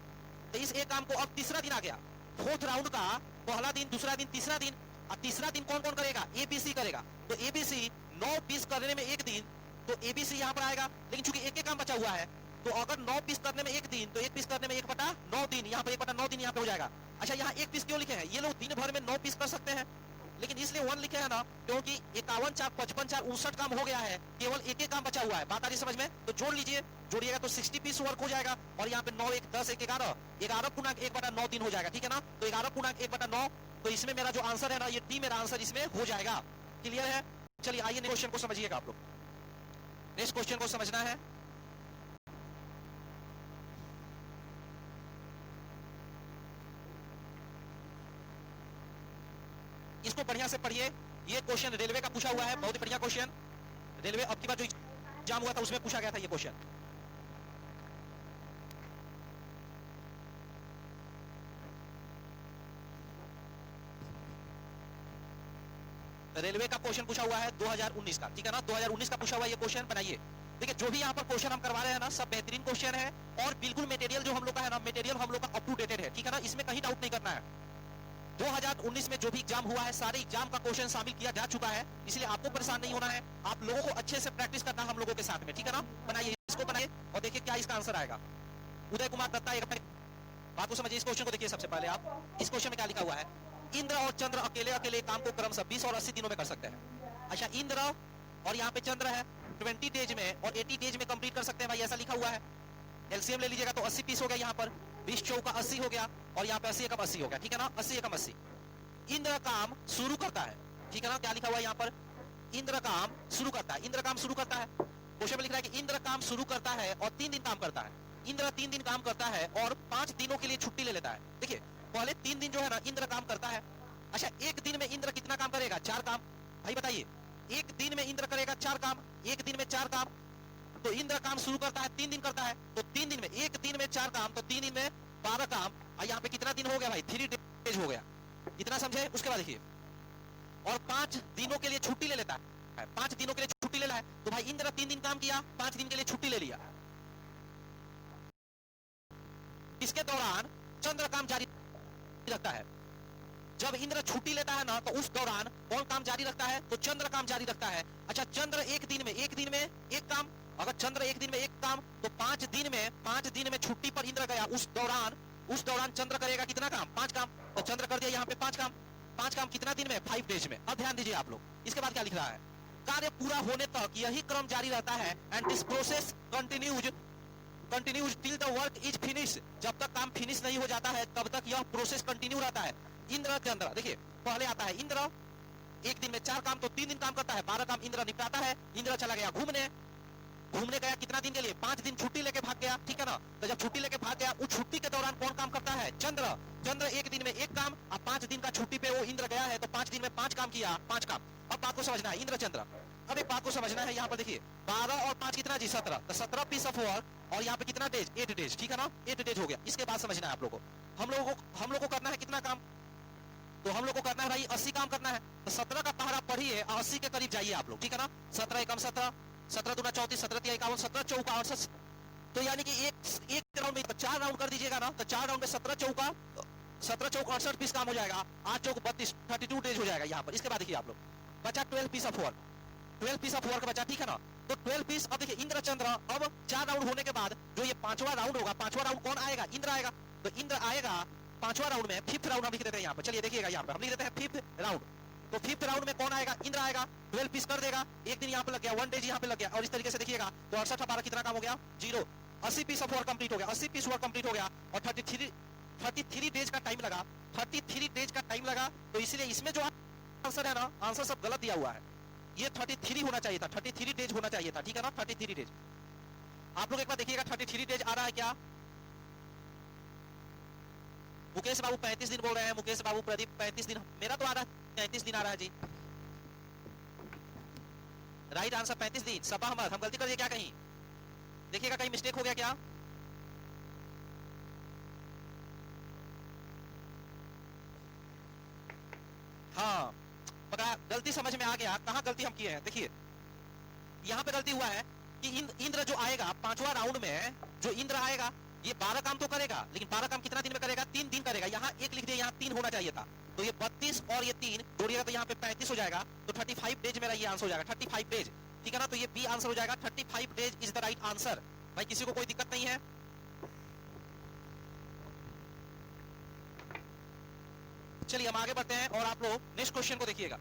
तो इस एक काम को अब तीसरा दिन आ गया, फोर्थ राउंड का पहला दिन, दूसरा दिन, तीसरा दिन, और तीसरा दिन कौन कौन करेगा, एबीसी करेगा। तो एबीसी 9 पीस करने में एक दिन, तो एबीसी यहाँ पर आएगा, लेकिन चूंकि एक काम बचा हुआ है, तो अगर 9 पीस करने में एक दिन, तो एक पीस करने में 1/9 दिन, यहाँ पर 1/9 दिन यहाँ पे हो जाएगा। अच्छा यहाँ एक पीस क्यों लिखे हैं, ये लोग दिन भर में 9 पीस कर सकते हैं, लेकिन इसलिए 1 लिखे हैं ना, क्योंकि 51 4 55 4 59 काम हो गया है, केवल एक काम बचा हुआ है। बात आ रही समझ में, तो जोड़ लीजिए, जोड़िएगा तो 60 पीस वर्क हो जाएगा, और यहाँ पे 9 1 10 1 11 11 पूर्णांक 1/9 दिन हो जाएगा, ठीक है ना। तो 11 पूर्णांक 1/9, तो इसमें मेरा जो आंसर है ना, ये डी मेरा आंसर इसमें हो जाएगा। क्लियर है, चलिए आइए क्वेश्चन को समझिएगा आप लोग। नेक्स्ट क्वेश्चन को समझना है, इसको बढ़िया से पढ़िए। ये क्वेश्चन रेलवे का पूछा हुआ है, बहुत ही बढ़िया क्वेश्चन, रेलवे अब की बार जो एग्जाम हुआ था उसमें पूछा गया था ये क्वेश्चन। रेलवे का क्वेश्चन पूछा हुआ है 2019 का, ठीक है ना, 2019 का पूछा हुआ ये क्वेश्चन बनाइए। देखिए जो भी यहाँ पर क्वेश्चन हम करवा रहे हैं ना, सब बेहतरीन क्वेश्चन है, और बिल्कुल मटेरियल जो हम लोग का है ना, मटेरियल हम लोग का अप टू डेटेड है, ठीक है ना, इसमें कहीं डाउट नहीं करना है। 2019 में जो भी एग्जाम हुआ है, सारे एग्जाम का क्वेश्चन शामिल किया जा चुका है, इसलिए आपको परेशान नहीं होना है, आप लोगों को अच्छे से प्रैक्टिस करना हम लोगों के साथ में, ठीक है ना। बनाइए, इसको बनाइए और देखिए क्या इसका आंसर आएगा। उदय कुमार दत्ता, एक बात को समझिए, इस क्वेश्चन को देखिए। सबसे पहले आप इस क्वेश्चन में क्या लिखा हुआ है, इंद्र और चंद्र अकेले अकेले काम को क्रमशः 20 और 80 दिनों में कर सकते हैं। अच्छा इंद्र और यहाँ पे चंद्र है, 20 डेज में और 80 डेज में कंप्लीट कर सकते हैं भाई, ऐसा लिखा हुआ है। एलसीएम ले लीजिएगा तो 80 पीस हो गया, यहाँ पर 20 चौका 80 हो गया, और यहाँ पे 80 एकम 80 हो गया, ठीक है ना, 80 एकम 80। इंद्र काम शुरू करता है, ठीक है ना, क्या लिखा हुआ है यहाँ पर, इंद्र काम शुरू करता है, इंद्र काम शुरू करता है। क्वेश्चन में लिख रहा है कि इंद्र काम शुरू करता है और 3 दिन काम करता है। इंद्र 3 दिन काम करता है और 5 दिनों के लिए छुट्टी ले लेता है। देखिए पहले 3 दिन जो है ना इंद्र काम करता है। अच्छा एक दिन में इंद्र कितना काम करेगा, 4 काम। भाई बताइए, एक दिन में इंद्र करेगा 4 काम, एक दिन में 4 काम, तो इंद्र काम शुरू करता है 3 दिन करता है, तो 3 दिन में, एक दिन में 4 काम, तो 3 दिन में 12 काम। यहाँ पे कितना दिन हो गया भाई, 3 डेज हो गया, इतना समझे। उसके बाद देखिए, और 5 दिनों के लिए छुट्टी ले लेता है, 5 दिनों के लिए छुट्टी ले रहा है, तो भाई इंद्र 3 दिन काम किया, 5 दिन के लिए छुट्टी ले लिया। इसके दौरान चंद्र काम जारी रखता है। जब इंद्र छुट्टी लेता है ना, तो उस दौरान कौन काम जारी रखता है, तो चंद्र काम जारी रखता है। अच्छा चंद्र एक दिन में एक काम, अगर चंद्र एक दिन में एक काम, तो 5 दिन में छुट्टी पर इंद्र गया, उस दौरान चंद्र करेगा कितना काम, 5 काम, तो चंद्र कर दिया यहाँ पे 5 काम। 5 काम कितना दिन में, 5 डेज में। अब ध्यान दीजिए आप लोग, इसके बाद क्या लिख रहा है, कार्य पूरा होने तक यही क्रम जारी रहता है, and this process continues till the work is finish. जब तक काम फिनिश नहीं हो जाता है तब तक यह प्रोसेस कंटिन्यू रहता है। इंद्र के अंदर देखिए पहले आता है इंद्र, एक दिन में 4 काम, तो 3 दिन काम करता है, 12 काम इंद्र निपटाता है। इंद्र चला गया घूमने गया, कितना दिन के लिए, 5 दिन छुट्टी लेके भाग गया, ठीक है ना। तो जब छुट्टी लेके भाग गया, उस छुट्टी के दौरान कौन काम करता है, चंद्र एक दिन में एक काम, अब 5 दिन का छुट्टी पे वो इंद्र गया है, तो 5 दिन में 5 काम किया, 5 काम। अब बात को समझना है, इंद्र चंद्र, अब एक बात को समझना है, यहाँ पर देखिए 12 और 5 कितना जी, 17, तो 17 पीस ऑफ वर्क, और यहाँ पे कितना डेज, 8 डेज, ठीक है ना, 8 डेज हो गया। इसके बाद समझना है आप लोगों को, हम लोगों को करना है कितना काम, तो हम लोग को करना है भाई 80 काम करना है। तो 17 का पहाड़ा पढ़िए, 80 के करीब जाइए आप लोग, ठीक है ना। 17 एकम 17, 17 दूना 34, 17 तिया 51, 17 चौका 68, तो यानी कि एक राउंड में 4 राउंड कर दीजिएगा ना, तो 4 राउंड में 17 चौका 68 पीस काम हो जाएगा, 8 चौक 32, 32 डेज हो जाएगा यहाँ पर। इसके बाद देखिए आप लोग, बचा 12 piece of work, 12 piece of work बचा, ठीक है ना। तो 12 पीस, अब देखिए इंद्र चंद्र, अब 4 राउंड होने के बाद जो ये 5वां राउंड होगा, 5वां राउंड कौन आएगा, इंद्र आएगा। तो इंद्र आएगा 5वां राउंड में, 5th राउंड हम लिख देते हैं यहाँ पर, चलिए देखिएगा यहाँ पर हम लिख देते हैं 5th राउंड। तो 5th राउंड में कौन आएगा, इंद्र आएगा, 12 पीस कर देगा, एक दिन यहाँ पे लग गया, 1 डेज यहाँ पे लग गया, और इस तरीके से देखिएगा तो 68 12 कितना काम हो गया, 0, 80 पीस ऑफ वर्क कंप्लीट हो गया, 80 पीस वर्क कंप्लीट हो गया, और 33 डेज का टाइम लगा, 33 डेज का टाइम लगा। तो इसलिए इसमें जो आंसर है ना, आंसर सब गलत दिया हुआ है, ये 33 होना चाहिए था, 33 डेज होना चाहिए था, ठीक है ना, 33 डेज। आप लोग एक बार देखिएगा 33 डेज आ रहा है क्या? मुकेश बाबू 35 दिन बोल रहे हैं, मुकेश बाबू प्रदीप 35 दिन, मेरा तो आ रहा है 33 दिन आ रहा है जी। राइट आंसर 35 दिन। सबा अहमद, हम गलती कर दिए क्या कहीं? देखिएगा कहीं मिस्टेक हो गया क्या? हाँ पकड़ा, गलती समझ में आ गया, कहाँ गलती हम किए हैं। देखिए यहाँ पे गलती हुआ है कि इंद्र जो आएगा 5वां राउंड में, जो इंद्र आएगा ये 12 काम तो करेगा, लेकिन 12 काम कितना दिन में करेगा? 3 दिन करेगा। यहाँ 1 लिख दिया, यहाँ 3 होना चाहिए था, तो ये 32 और ये 3 जोड़िएगा तो यहाँ पे 35 हो जाएगा, तो 35 डेज मेरा ये आंसर हो जाएगा, 35 डेज, ठीक है ना। तो ये बी आंसर हो जाएगा, 35 days is the right answer. भाई किसी को कोई दिक्कत नहीं है? चलिए हम आगे बढ़ते हैं और आप लोग नेक्स्ट क्वेश्चन को देखिएगा।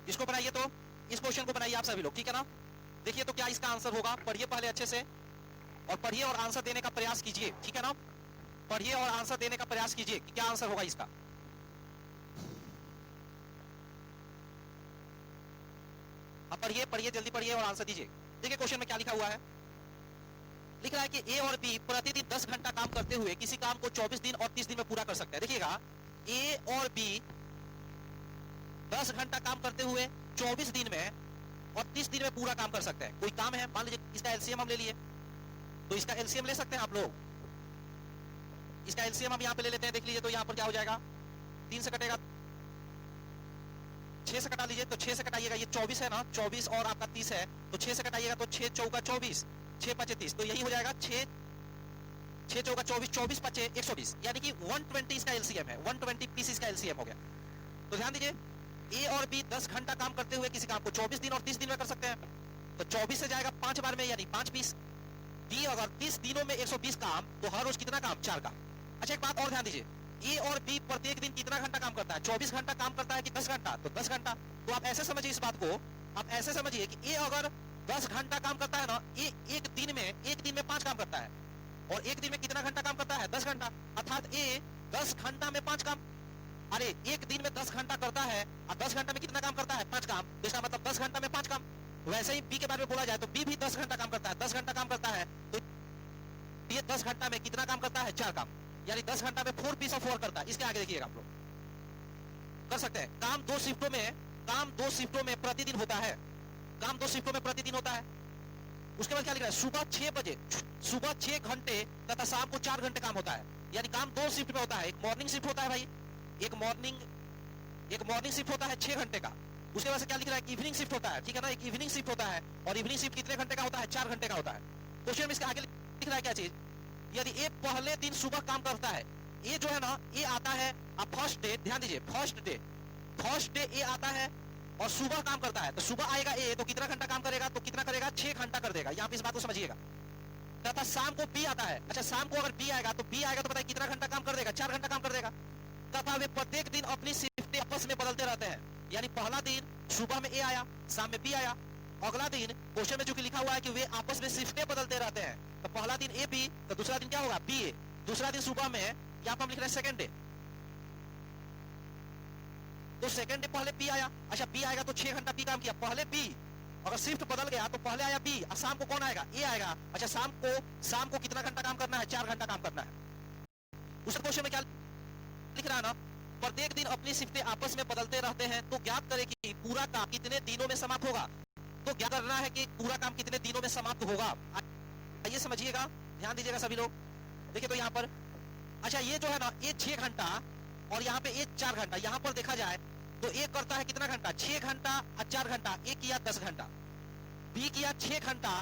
इसको बनाइए, तो इस क्वेश्चन को बनाइए आप सभी लोग, ठीक है ना। देखिए तो क्या इसका आंसर होगा, पढ़िए पहले अच्छे से, और पढ़िए और आंसर देने का प्रयास कीजिए, ठीक है ना। पढ़िए और आंसर देने का प्रयास कीजिए कि क्या आंसर होगा इसका। अब पढ़िए पढ़िए, जल्दी पढ़िए और आंसर दीजिए। देखिए क्वेश्चन में क्या लिखा हुआ है, लिख रहा है कि ए और बी प्रतिदिन 10 घंटा काम करते हुए किसी काम को 24 दिन और 30 दिन में पूरा कर सकते हैं। देखिएगा ए और बी 10 घंटा काम करते हुए 24 दिन में और 30 दिन में पूरा काम कर सकते हैं। कोई काम है, मान लीजिए इसका एलसीएम हम ले लिए, तो इसका एलसीएम ले सकते हैं आप लोग। इसका एलसीएम हम यहाँ पे ले लेते हैं, देख लीजिए तो यहाँ पर क्या हो जाएगा, 3 से कटेगा, 6 से कटा लीजिए, तो 6 से कटाइएगा, ये 24 है ना, 24 और आपका 30 है, तो 6 से कटाइएगा तो 6 चौका 24, 6 पचे 30, तो यही हो जाएगा 6 चौका 24, 24 पचे 120, यानी कि 120 इसका एलसीएम है, 120 पीस इसका एलसीएम हो गया। तो ध्यान दीजिए ए और बी 10 घंटा काम करते हुए किसी काम को 24 दिन और 30 दिन में कर सकते हैं, तो 24 से जाएगा 5 बार में, यानी 5 पीस। डी अगर 30 दिनों में 120 काम, तो हर रोज कितना काम? 4 काम। अच्छा एक बात और ध्यान दीजिए, ए और बी प्रत्येक दिन कितना घंटा काम करता है? 24 घंटा काम करता है कि 10 घंटा? तो 10 घंटा। तो आप ऐसे समझिए इस बात को, आप ऐसे समझिए कि ए अगर 10 घंटा काम करता है ना, एक दिन में 5 काम करता है, और एक दिन में कितना घंटा काम करता है? 10 घंटा, अर्थात ए 10 घंटा में 5 काम। अरे एक दिन में 10 घंटा करता है और 10 घंटा में कितना काम करता है? 5 काम, तो इसका मतलब 10 घंटा में 5 काम। वैसे ही बी के बारे में बोला जाए तो बी भी 10 घंटा काम करता है, 10 घंटा काम करता है, तो ये 10 घंटा में कितना काम करता है? 4 काम, यानी 10 घंटा में 4 पीस ऑफ वर्क करता है। इसके आगे देखिएगा आप लोग कर सकते हैं। काम 2 शिफ्टों में प्रतिदिन होता है, काम 2 शिफ्टों में प्रतिदिन होता है। उसके बाद क्या लिख रहा है, सुबह 6 बजे, सुबह 6 घंटे तथा शाम को 4 घंटे काम होता है, यानी काम 2 शिफ्ट में होता है। एक मॉर्निंग शिफ्ट होता है भाई, एक मॉर्निंग शिफ्ट होता है 6 घंटे का। उसके बाद से क्या लिख रहा है, इवनिंग शिफ्ट होता है, ठीक है ना, एक इवनिंग शिफ्ट होता है, और इवनिंग शिफ्ट कितने घंटे का होता है? 4 घंटे का होता है। क्वेश्चन में इसके आगे लिख रहा है क्या चीज, यदि ए पहले दिन सुबह काम करता है, ये जो है ना, ये आता है अब फर्स्ट डे, ध्यान दीजिए फर्स्ट डे ए आता है और सुबह काम करता है, तो सुबह आएगा ए, तो कितना घंटा काम करेगा? तो कितना करेगा? 6 घंटा कर देगा। यहाँ पे इस बात को समझिएगा। तथा शाम को बी आता है, अच्छा शाम को अगर बी आएगा तो बताइए कितना घंटा काम कर देगा? 4 घंटा काम कर देगा। तथा वे प्रत्येक दिन अपनी शिफ्टें आपस में बदलते रहते हैं, यानी पहला दिन सुबह में ए आया, शाम में बी आया, अगला दिन क्वेश्चन में जो कि लिखा हुआ है कि वे आपस में शिफ्टें बदलते रहते हैं, तो पहला दिन ए बी, तो दूसरा दिन क्या होगा? बी ए, दूसरा दिन सुबह में, यहाँ पर हम लिख रहे हैं सेकंड डे, तो सेकंड डे पहले बी आया, अच्छा बी आएगा तो 6 घंटा बी काम किया, पहले बी, अगर शिफ्ट बदल गया तो पहले आया बी, और शाम को कौन आएगा? ए आएगा। अच्छा शाम को कितना घंटा काम करना है? 4 घंटा काम करना है। उस क्वेश्चन में क्या लिख रहा है ना, प्रत्येक दिन अपनी शिफ्टें आपस में बदलते रहते हैं, तो ज्ञात करें कि पूरा काम कितने दिनों में समाप्त होगा। तो ज्ञात करना है कि पूरा काम कितने दिनों में समाप्त होगा। आइए समझिएगा, ध्यान दीजिएगा सभी लोग। देखिए तो यहाँ पर, अच्छा ये जो है ना, ये 6 घंटा और यहाँ पे ये 4 घंटा, यहाँ पर देखा जाए तो एक करता है कितना घंटा? 6 घंटा और 4 घंटा, एक किया 10 घंटा, बी किया 6 घंटा,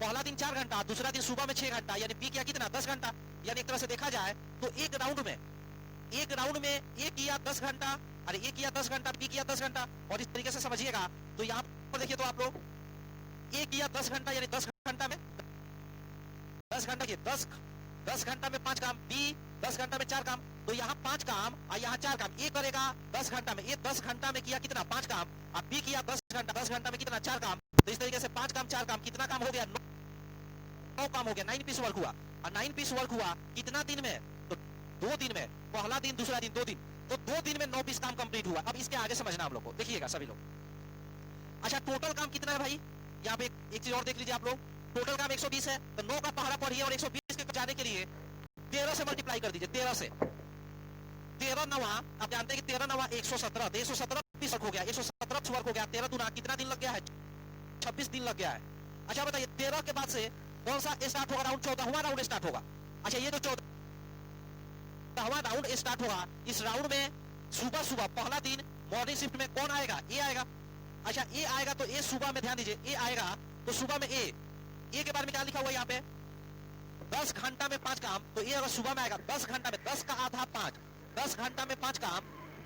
पहला दिन 4 घंटा, दूसरा दिन सुबह में 6 घंटा, यानी बी किया कितना? 10 घंटा। यानी एक तरह से देखा जाए तो एक राउंड में ए किया 10 घंटा, अरे ए किया 10 घंटा, बी किया 10 घंटा, और इस तरीके से समझिएगा। तो यहाँ पर देखिए तो आप लोग ए किया 10 घंटा, यानी 10 घंटा में 10 घंटा के 10 घंटा में 5 काम, बी 10 घंटा में 4 काम, तो यहाँ 5 काम और यहाँ 4 काम। ए करेगा 10 घंटा में, ये 10 घंटा में किया कितना 5 काम, अब बी किया 10 घंटा में कितना 4 काम। तो इस तरीके से 5 काम 4 काम कितना काम हो गया, 9 काम हो गया, 9 पीस वर्क हुआ। और 9 पीस वर्क हुआ कितना दिन में, तो 2 दिन में, पहला दिन दूसरा दिन 2 दिन, तो 2 दिन में 9 पीस काम कंप्लीट हुआ। अब इसके आगे समझना आप लोग को, देखिएगा सभी लोग। अच्छा टोटल काम कितना है भाई, यहाँ पे एक चीज और देख लीजिए आप लोग, टोटल काम 120 है, तो 9 का पहाड़ा पढ़िए और 120 के जाने के लिए 13 से मल्टीप्लाई कर दीजिए, 13 से। 13 नवा, आप जानते हैं कि 13 नवा 117, 117 पीस वर्क हो गया, 117 वर्क हो गया, 13 दुना कितना दिन लग गया है, 26 दिन लग गया है। अच्छा बताइए 13 के बाद से कौन सा स्टार्ट होगा राउंड, 14वां राउंड स्टार्ट होगा। अच्छा ये जो 14वां राउंड स्टार्ट होगा, इस राउंड में सुबह सुबह पहला दिन मॉर्निंग शिफ्ट में कौन आएगा, ए आएगा। अच्छा ए आएगा, तो ए सुबह में ध्यान दीजिए, ए आएगा तो सुबह में ए के बारे में क्या लिखा हुआ है यहाँ पे, 10 घंटा में 5 काम, तो ये अगर सुबह में आएगा 10 घंटा में, 10 का आधा 5, 10 घंटा में 5 काम,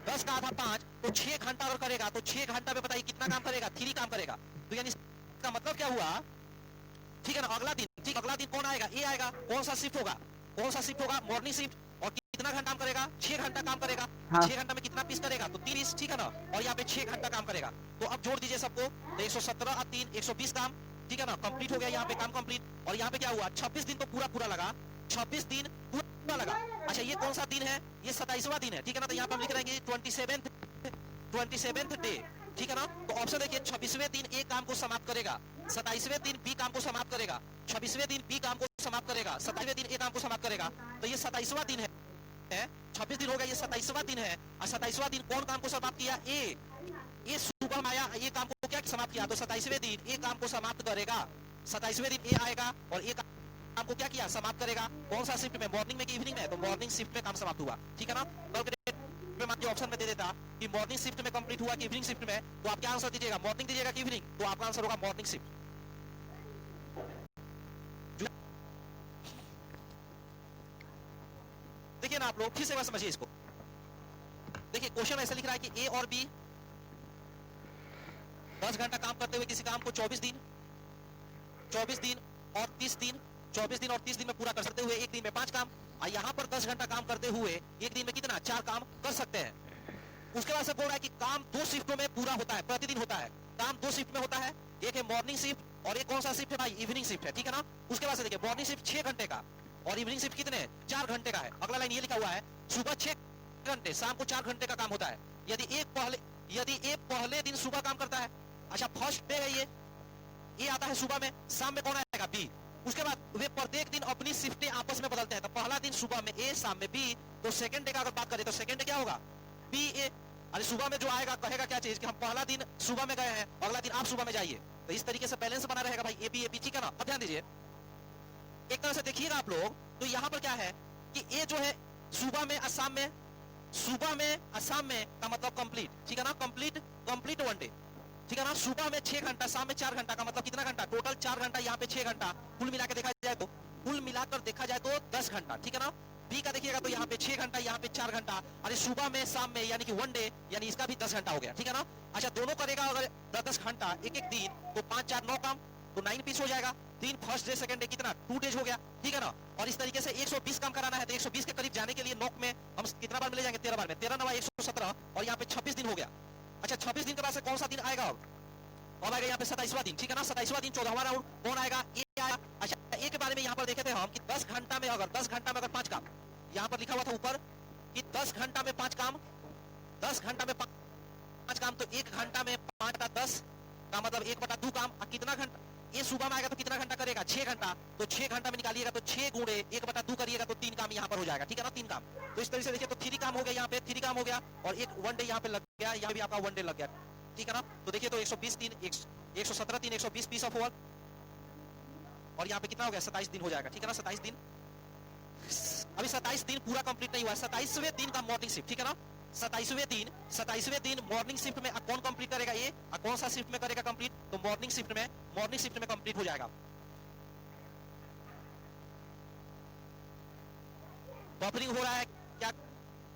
10 का आधा 5, तो 6 घंटा अगर करेगा तो 6 घंटा में बताइए कितना काम करेगा, 3 काम करेगा। तो यानी इसका मतलब क्या हुआ, ठीक है ना। अगला दिन, ठीक अगला दिन कौन आएगा, ए आएगा, कौन सा शिफ्ट होगा, कौन सा शिफ्ट होगा, मॉर्निंग शिफ्ट, और कितना घंटा काम करेगा, 6 घंटा काम करेगा। हाँ। 6 घंटा में कितना पीस करेगा, तो 30, ठीक है ना। और यहाँ पे 6 घंटा काम करेगा, तो अब जोड़ दीजिए सबको, तो 117 और 3 120 काम, ठीक है ना, कंप्लीट हो गया यहाँ पे काम कंप्लीट। और यहाँ पे क्या हुआ, 26 दिन तो पूरा लगा, 26 दिन पूरा लगा। अच्छा ये कौन सा दिन है, ये 27वां दिन है, ठीक है ना। तो यहाँ पे हम लिख रहे हैं 27th डे, ठीक है ना। तो ऑप्शन देखिए, 26वें दिन ए काम को समाप्त करेगा, 27वें दिन बी काम को समाप्त करेगा, 26वें दिन बी काम को समाप्त करेगा, 27वें दिन ए काम को समाप्त करेगा। तो ये 27वां दिन है, 26 दिन हो गया, ये 27वां दिन है। और 27वां दिन कौन काम को समाप्त किया, ए सुबह में आया, ये काम को क्या समाप्त किया, तो 27वें दिन ए काम को समाप्त करेगा, 27वें दिन ए आएगा और ए काम को क्या किया, समाप्त करेगा। कौन सा शिफ्ट में, मॉर्निंग में कि इवनिंग में, तो मॉर्निंग शिफ्ट में काम समाप्त हुआ, ठीक है ना। मैं ऑप्शन में दे देता कि मॉर्निंग शिफ्ट में कंप्लीट हुआ कि इवनिंग शिफ्ट में, तो आप क्या आंसर दीजिएगा, मॉर्निंग दीजिएगा कि इवनिंग, तो आपका आंसर होगा मॉर्निंग शिफ्ट। देखिए ना आप लोग, फिर से बात समझिए इसको। देखिए क्वेश्चन ऐसा लिख रहा है कि ए और बी 10 घंटा काम करते हुए किसी काम को 24 दिन और 30 दिन, 24 दिन और 30 दिन में पूरा कर सकते हुए एक दिन में 5 काम, और यहाँ पर 10 घंटा काम करते हुए एक दिन में कितना 4 काम कर सकते हैं। उसके बाद से बोल रहा है कि काम 2 शिफ्टों में पूरा होता है, प्रतिदिन होता है, काम 2 शिफ्ट में होता है, एक है मॉर्निंग शिफ्ट और एक कौन सा शिफ्ट है भाई, इवनिंग शिफ्ट है, ठीक है ना। उसके बाद से देखिए मॉर्निंग शिफ्ट 6 घंटे का और इवनिंग शिफ्ट कितने 4 घंटे का है। अगला लाइन ये लिखा हुआ है, सुबह 6 घंटे शाम को 4 घंटे का काम होता है, यदि एक पहले दिन सुबह काम करता है। अच्छा फर्स्ट डे है ये आता है सुबह में, शाम में कौन आएगा, बी। उसके बाद वे प्रत्येक दिन अपनी शिफ्टें आपस में बदलते हैं, तो पहला दिन सुबह में ए, शाम में बी, तो सेकंड डे का अगर बात करें तो सेकंड डे क्या होगा, बी ए। अरे सुबह में जो आएगा कहेगा क्या चीज कि हम पहला दिन सुबह में गए हैं, अगला दिन आप सुबह में जाइए, तो इस तरीके से बैलेंस बना रहेगा भाई, ए बी, ठीक है ना। अब ध्यान दीजिए, एक तरह से देखिएगा आप लोग, तो यहाँ पर क्या है कि ए जो है सुबह में असम में, सुबह में असम में का मतलब कंप्लीट, ठीक है ना, कंप्लीट 1 डे, ठीक है ना। सुबह में 6 घंटा, शाम में 4 घंटा का मतलब कितना घंटा, टोटल 4 घंटा, यहाँ पे 6 घंटा, कुल मिलाकर देखा जाए तो 10 घंटा, ठीक है ना। बी का देखिएगा तो यहाँ पे 6 घंटा, यहाँ पे 4 घंटा, अरे सुबह में शाम में यानी कि 1 डे, यानी इसका भी 10 घंटा हो गया, ठीक है ना। अच्छा दोनों करेगा अगर 10 घंटा एक दिन, तो 5 4 9 काम, तो 9 पीस हो जाएगा। 3 फर्स्ट डे सेकंड डे कितना 2 डेज हो गया, ठीक है ना। और इस तरीके से 120 काम कराना है, तो 120 के करीब जाने के लिए नॉक में हम कितना बार मिले जाएंगे, 13 बार में, 13 नवा 117 और यहाँ पे 26 दिन हो गया। अच्छा 26 दिन के बाद से कौन सा दिन आएगा, अब आएगा यहाँ पे 27वां दिन, ठीक है ना। 27वां दिन 14वां राउंड कौन आएगा, ए आएगा। अच्छा ए के बारे में यहाँ पर देखे थे हम कि 10 घंटा में अगर 5 काम, यहाँ पर लिखा हुआ था ऊपर कि 10 घंटा में 5 काम, 10 घंटा में 5 काम, तो 1 घंटा में 5/10 का मतलब 1/2 काम। कितना घंटा, ये सुबह में आएगा तो कितना घंटा करेगा, 6 घंटा, तो 6 घंटा में निकालिएगा तो 6 गुणे 1/2 करिएगा तो 3 काम यहाँ पर हो जाएगा, ठीक है ना, 3 काम। तो इस तरीके से देखिए, तो 3 काम हो गया, यहाँ पे 3 काम हो गया, और एक 1 डे यहाँ पे लग गया, यहाँ भी आपका 1 डे लग गया, ठीक है ना। तो देखिए तो 120 दिन 117 दिन 120 पीस ऑफ वर्क, और यहाँ पे कितना हो गया 27 दिन हो जाएगा, ठीक है ना। 27 दिन, अभी 27 दिन पूरा कंप्लीट नहीं हुआ, 27वें दिन का मॉर्निंग शिफ्ट, ठीक है ना। 27वें दिन मॉर्निंग शिफ्ट में कौन कंप्लीट करेगा, ये कौन सा शिफ्ट में करेगा कंप्लीट, तो मॉर्निंग शिफ्ट में कंप्लीट हो जाएगा। बफरिंग हो रहा है, क्या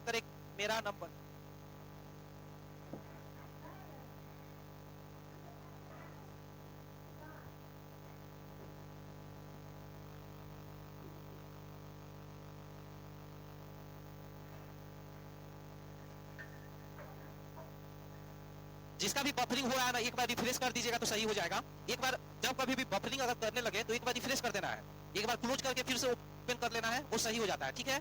करे मेरा नंबर, जिसका भी बफरिंग हो रहा है ना, एक बार रिफ्रेश कर दीजिएगा तो सही हो जाएगा। एक बार जब कभी भी बफरिंग अगर करने लगे तो एक बार रिफ्रेश कर देना है, एक बार क्लोज करके फिर से ओपन कर लेना है, वो सही हो जाता है। ठीक है,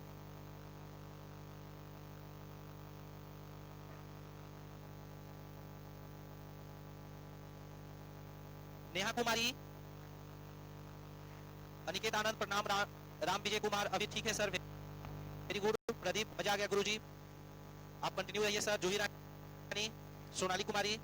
नेहा कुमारी, अनिकेत आनंद प्रणाम, राम विजय कुमार अभी ठीक है सर, वेरी गुड। प्रदीप मजा आ गया गुरुजी, आप कंटिन्यू रहिए सर। जूही रानी, सोनाली कुमारी,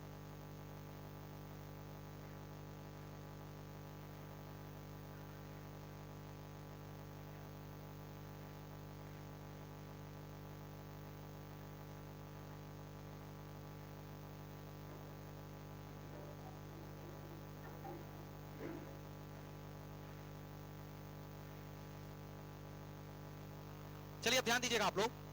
चलिए अब ध्यान दीजिएगा आप लोग।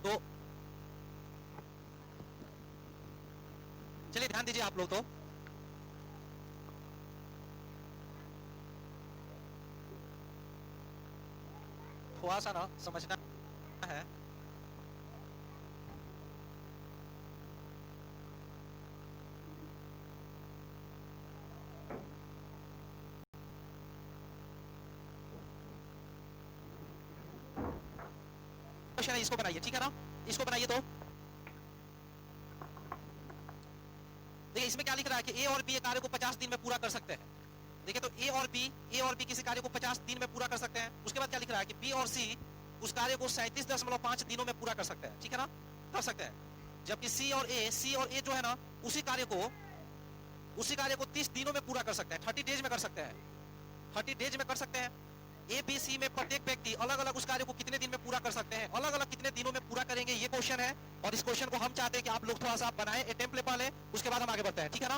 तो चलिए ध्यान दीजिए आप लोग। तो थोड़ा सा ना समझना है, क्वेश्चन है, इसको बनाइए। ठीक है ना, इसको बनाइए। तो देखिए इसमें क्या लिख रहा है कि ए और बी एक कार्य को 50 दिन में पूरा कर सकते हैं। देखिए तो ए और बी किसी कार्य को 50 दिन में पूरा कर सकते हैं। उसके बाद क्या लिख रहा है कि बी और सी उस कार्य को 37.5 दिनों में पूरा कर सकते हैं। ठीक है ना, कर सकते हैं। जबकि सी और ए जो है ना, उसी कार्य को 30 दिनों में पूरा कर सकते हैं, 30 डेज में कर सकते हैं, 30 डेज में कर सकते हैं। ए बी सी में प्रत्येक व्यक्ति अलग अलग उस कार्य को कितने दिन में पूरा कर सकते हैं, अलग अलग कितने दिनों में पूरा करेंगे, ये क्वेश्चन है। और इस क्वेश्चन को हम चाहते हैं कि आप लोग थोड़ा सा बनाएं, अटेम्प्ट ले पहले, उसके बाद हम आगे बढ़ते हैं। ठीक है ना,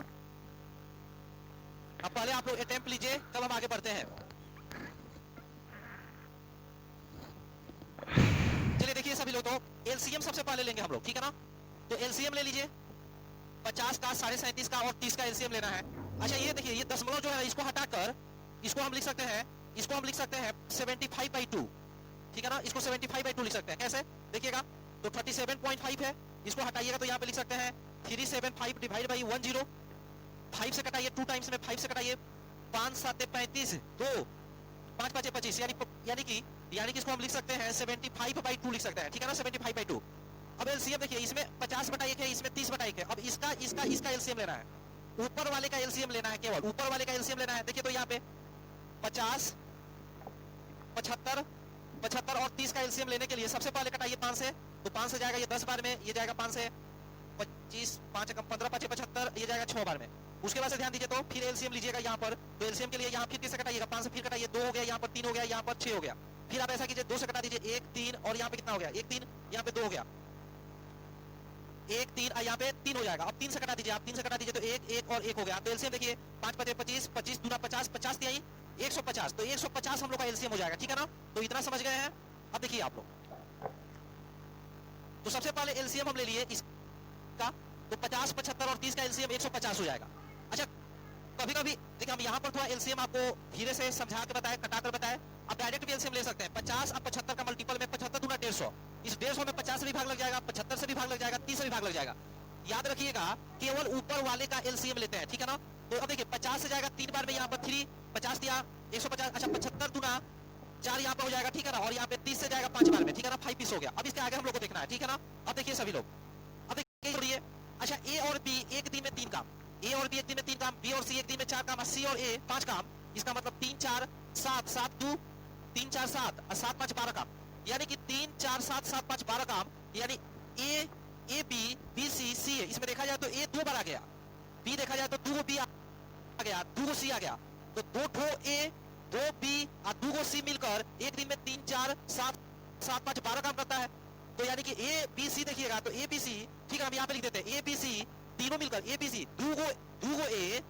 अब पहले आप लोग अटेम्प्ट लीजिए, तब हम आगे बढ़ते हैं। चलिए देखिए सभी लोग, तो एलसीएम सबसे पहले लेंगे हम लोग। ठीक है ना, तो एलसीएम ले लीजिए। 50 का, 37.5 का और 30 का एलसीएम लेना है। अच्छा ये देखिए, ये दशमलव जो है इसको हटाकर इसको हम लिख सकते हैं 75/2। ठीक है ना, इसको 75/2 लिख सकते हैं। कैसे देखिएगा, तो 37.5 है, इसको हटाइएगा तो यहाँ पे लिख सकते हैं 375 डिवाइड बाई 10। 5 से कटाइए, 2 टाइम्स में 5 से कटाइए, 5 7 35, 2 5 5 25, यानी कि इसको हम लिख सकते हैं 75/2 लिख सकते हैं। ठीक है ना, 75/2। अब एलसीएम देखिए, इसमें 50/1 है, इसमें 30/1 है। अब इसका एलसीएम लेना है, ऊपर वाले का एलसीएम लेना है, केवल ऊपर वाले का एलसीएम लेना है। देखिए तो यहाँ पे 50, 75 और 30 का एलसीएम लेने के लिए सबसे पहले कटाइए 5 से, तो 5 से जाएगा ये 10 बार में, ये जाएगा 5 से 25, 5 कम 15 5 75, ये जाएगा 6 बार में। उसके बाद से ध्यान दीजिए, तो फिर एलसीएम लीजिएगा यहाँ पर, तो एलसीएम के लिए यहाँ फिर 30 से कटाइएगा, 5 से फिर कटाइए, 2 हो गया, यहाँ पर 3 हो गया, यहाँ पर 6 हो गया। फिर आप ऐसा कीजिए, 2 से कटा दीजिए 1 3, और यहाँ पे कितना हो गया 1 3, यहाँ पे 2 हो गया 1 3, यहाँ पे 3 हो जाएगा। अब 3 से कटा दीजिए, आप 3 से कटा दीजिए तो 1 1 और 1 हो गया। तो एलसीएम देखिए 5 5 25, 25 दूना 50, 50 तिहाई 150, तो 150 हम लोग का एलसीएम हो जाएगा। ठीक है ना, तो इतना समझ गए हैं। अब देखिए आप लोग, तो सबसे पहले एलसीएम हम ले लिए इसका, तो 50 75 और 30 का एलसीएम 150 हो जाएगा। अच्छा कभी कभी देखिए हम यहाँ पर थोड़ा एलसीएम आपको धीरे से समझा के बताए, कटा कर बताए। आप डायरेक्ट भी एलसीएम ले सकते हैं। 50 और 75 का मल्टीपल में 75 गुना 150, इस 150 में 50 से भी भाग लग जाएगा, 75 से भी भाग लग जाएगा, 30 से भी भाग लग जाएगा। याद रखिएगा केवल ऊपर वाले का एलसीएम लेते हैं, ठीक है ना। तो अब देखिए 50 से जाएगा 3 बार में, यहाँ पर 3 50 दिया 150, अच्छा 75 गुना 4 यहाँ पर हो जाएगा, ठीक है ना। और यहाँ पे 30 से जाएगा 5 बार में, ठीक है ना, 5 पीस हो गया। अब इसके आगे हम लोग को देखना है, ठीक है ना। अब देखिए सभी लोग, अब देखिए अच्छा ए और बी एक दिन में 3 काम, ए और बी एक दिन में 3 काम, बी और सी एक दिन में 4 काम, सी और ए 5 काम। इसका मतलब 3 4 7 7 2 3 4 7 और 7 5 12 काम, यानी कि 3 4 7 7 5 12 काम। यानी ए बी बी सी सी ए, इसमें देखा जाए तो ए 2 बार आ गया, बी देखा जाए तो 2 बी आ गया, 2 सी आ गया। तो 2 ठो ए 2 बी और 2 सी मिलकर एक दिन में 3 4 7 7 5 12 काम करता है। तो यानी कि ए बी सी देखिएगा तो ए बी सी, ठीक है, हम यहाँ पे लिख देते हैं ए बी सी तीनों मिलकर ए बी सी 2 ए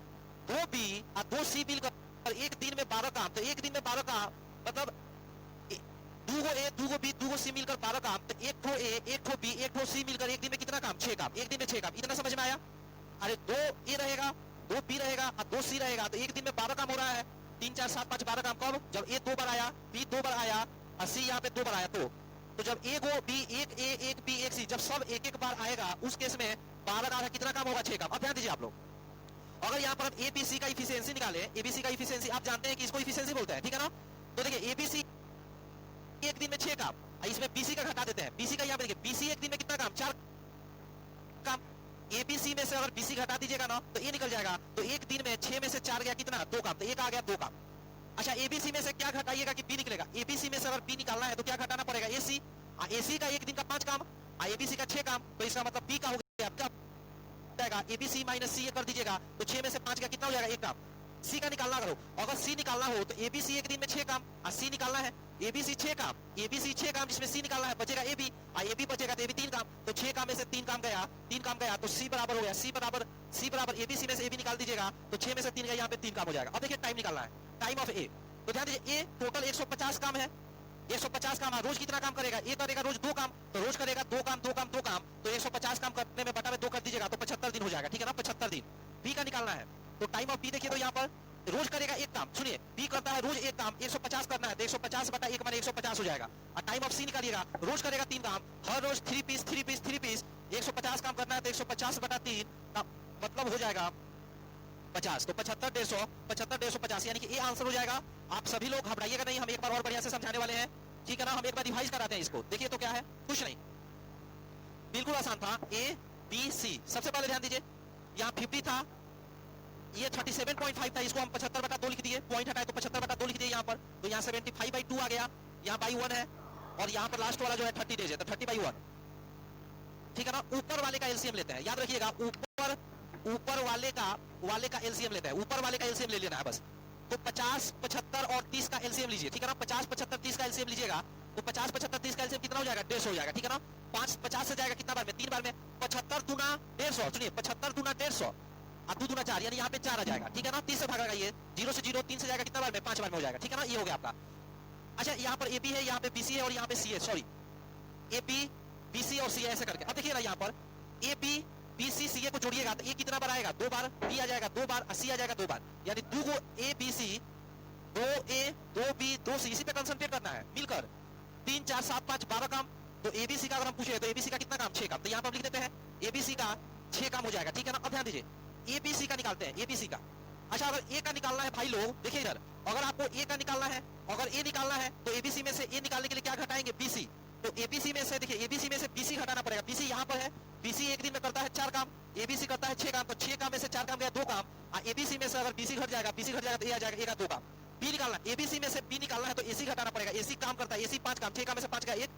2 बी और 2 सी मिलकर एक दिन में 12 काम। तो एक दिन में 12 काम मतलब 2 ए 2 बी 2 सी मिलकर 12 काम। तो एक ठो ए एक ठो बी एक ठो सी मिलकर एक दिन में कितना काम, 6 काम, एक दिन में 6 काम। इतना समझ में आया। अरे 2 ए रहेगा 2 बी रहेगा और 2 सी रहेगा, तो एक दिन में 12 काम हो रहा है। 3 4 7 5 12 काम कब, जब ए 2 बार आया, बी 2 बार आया और सी यहाँ पे 2 बार आया। तो जब ए गो बी एक ए एक बी एक सी, जब सब एक एक बार आएगा उस केस में 12 का कितना काम होगा, 6 काम। अब ध्यान दीजिए आप लोग, अगर यहाँ पर हम एबीसी का इफिशियंसी निकाले, एबीसी का इफिशियंसी आप जानते हैं कि इसको इफिशियंसी बोलते हैं, ठीक है ना। तो देखिए एबीसी एक दिन में 6 काम, इसमें बीसी का घटा देते हैं। बीसी का यहाँ पे देखिए बीसी एक दिन में कितना काम, 4 काम। एबीसी में से अगर बीसी घटा दीजिएगा ना तो ये निकल जाएगा। तो एक दिन में 6 में से 4 गया कितना, 2 काम, तो एक आ गया 2 काम। अच्छा एबीसी में से क्या घटाइएगा कि बी निकलेगा। एबीसी में से अगर बी निकालना है तो क्या घटाना पड़ेगा, एसी। एसी का एक दिन का 5 काम, एबीसी का 6 काम। तो इसका मतलब बी का हो गया जाएगा एबीसी माइनस सी कर दीजिएगा तो 6 में से 5 का कितना हो जाएगा, 1 काम। सी का निकालना करो, अगर सी निकालना हो तो एबीसी एक दिन में 6 काम और सी निकालना है, एबीसी 6 काम, एबीसी 6 काम जिसमें सी निकालना है, बचेगा एबी और एबी बचेगा तो एबी 3 काम। तो 6 काम में से 3 काम गया, 3 काम गया तो सी बराबर हो गया, सी बराबर एबीसी में से एबी निकाल दीजिएगा तो 6 में से 3 गया, यहाँ पे 3 काम हो जाएगा। अब देखिए टाइम निकालना है, टाइम ऑफ ए। तो ध्यान दीजिए ए टोटल 150 काम है, 150 काम। रोज कितना काम करेगा, ए करेगा रोज 2 काम, तो रोज करेगा 2 काम 2 काम 2 काम। तो 150 काम करने में बटा में 2 कर दीजिएगा तो 75 दिन हो जाएगा, ठीक है ना, 75 दिन। बी का निकालना है तो टाइम ऑफ बी देखिए तो यहाँ पर रोज करेगा 1 काम, सुनिए बी करता है रोज 1 काम, 150 करना है तो 150 बटा 1 माने 150 हो जाएगा। और टाइम ऑफ सी निकालिएगा, रोज करेगा 3 काम, हर रोज 3 पीस 150 काम करना है तो 150 बटा 3 का मतलब हो जाएगा 50। तो 75 150 50, यानी कि ये आंसर हो जाएगा। आप सभी लोग घबराइएगा नहीं, हम एक बार और बढ़िया से समझाने वाले हैं, ठीक है ना। हम एक बार रिवाइज कराते हैं इसको, देखिए तो क्या है, कुछ नहीं, बिल्कुल आसान था। ए बी सी, सबसे पहले ध्यान दीजिए यहाँ 50 था, ये 37.5 था, इसको हम 75 बटा 2 लिख दिए, पॉइंट हटाए तो 75 बटा 2 लिख दिए यहाँ पर। तो यहाँ 75/2 आ गया, यहाँ बाई 1 है और यहाँ पर लास्ट वाला जो है 30 डेज है तो 30/1, ठीक है ना। ऊपर वाले का एलसीएम लेते हैं, याद रखिएगा ऊपर वाले का एलसीएम लेते हैं, ऊपर वाले का एलसीएम ले लेना है बस। तो 50 75 और 30 का एलसीएम लीजिए, ठीक है ना। 50 75 30 का एलसीएम लीजिएगा तो 50 75 30 का एलसीएम कितना हो जाएगा, 150 हो जाएगा, ठीक है ना। 50 से जाएगा कितना बार में, 3 बार में, 75 दूना 150, सुनिए 75 दूना 150 और 2 दूना 4, यानी यहाँ पे 4 आ जाएगा, ठीक है ना। 30 से भागा ये 0 से 0, 3 से जाएगा कितना बार में, 5 बार में हो जाएगा, ठीक है ना। ये हो गया आपका। अच्छा यहाँ पर एबी है, यहाँ पे बीसी है और यहाँ पे सी है, सॉरी एबी बीसी और सी ऐसे करके। अब देखिए ना यहाँ पर एबी बीसी सी ए को जोड़िएगा तो ये कितना बार आएगा, 2 बार, बी आ जाएगा 2 बार, सी आ जाएगा 2 बार, यानी 2 गो ए बी सी, 2 ए 2 बी 2 सी, इसी पे कंसंट्रेट करना है मिलकर 3 4 7 5 12 काम। तो एबीसी का अगर हम पूछे तो एबीसी का कितना काम, 6 काम। तो यहाँ पर लिख देते हैं एबीसी का 6 काम हो जाएगा, ठीक है ना। अब ध्यान दीजिए एबीसी का निकालते हैं, एबीसी का। अच्छा अगर ए का निकालना है भाई लोग, देखिए इधर, अगर आपको ए का निकालना है, अगर ए निकालना है तो एबीसी में से ए निकालने के लिए क्या घटाएंगे, बीसी। तो एबीसी में से देखिए एबीसी में से बीसी घटाना पड़ेगा, बीसी यहाँ पर है, बीसी एक दिन में करता है 4 काम, एबीसी करता है 6 काम, तो 6 काम में से 4 काम गया 2 काम। एबीसी में से अगर बीसी घट जाएगा तो ए आ जाएगा, ए का 2 काम। बी निकालना, एबीसी में से बी निकालना है तो एसी घटाना पड़ेगा, एसी काम करता है, एसी 5 काम, 6 काम में से 5 का 1।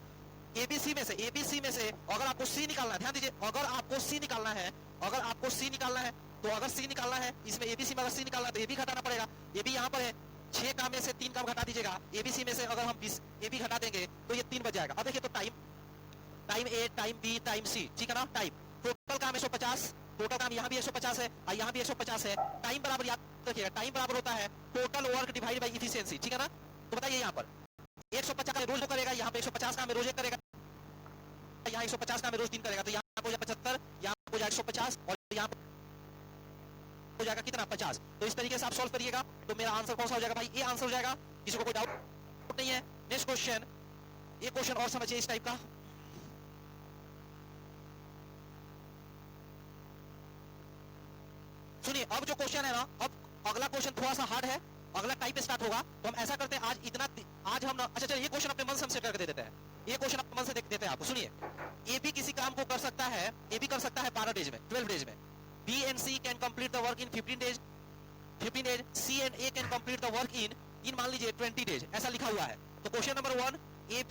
एबीसी में से अगर आपको सी निकालना है, ध्यान दीजिए, अगर आपको सी निकालना है, तो अगर सी निकालना है इसमें एबीसी में अगर सी निकालना है तो एबी घटाना पड़ेगा, एबी यहाँ पर है, 6 काम में से 3 काम घटा दीजिएगा, एबीसी में से अगर हम एबी घटा देंगे तो ये 3 बच जाएगा। अब देखिए तो time A time B time C, ठीक है ना। टाइम टोटल काम 150, टोटल काम यहाँ भी 150 है और यहाँ भी 150 है। टाइम बराबर याद रखिएगा, टाइम बराबर होता है total work divide by efficiency, ठीक है ना। तो बताइए यहाँ पर 150 का रोज करेगा, यहाँ पे 150 का रोज 1 करेगा, यहाँ 150 का रोज 3 करेगा, तो यहाँ हो जाए 75, यहाँ हो जाए 150 और यहाँ हो जाएगा कितना 50। तो इस तरीके से आप सॉल्व करिएगा। तो मेरा आंसर कौन सा हो जाएगा भाई? ए आंसर हो जाएगा। किसी को कोई डाउट नहीं है? नेक्स्ट क्वेश्चन, ये क्वेश्चन और समझिए इस टाइप का। सुनिए, अब जो क्वेश्चन है ना, अब अगला क्वेश्चन थोड़ा सा हार्ड है, अगला टाइप स्टार्ट होगा। तो हम ऐसा करते हैं, आज हम अच्छा चलिए ये क्वेश्चन अपने मन से हम सेट करके दे देते हैं। ये क्वेश्चन अपने मन से देते हैं आपको। सुनिए, ए बी किसी काम को कर सकता है, ए बी कर सकता है 12 डेज में, 12 डेज में। B and C can complete the work in 15 days, C and A can complete the work in मान लीजिए 20 डेज, ऐसा लिखा हुआ है। तो question number 1, A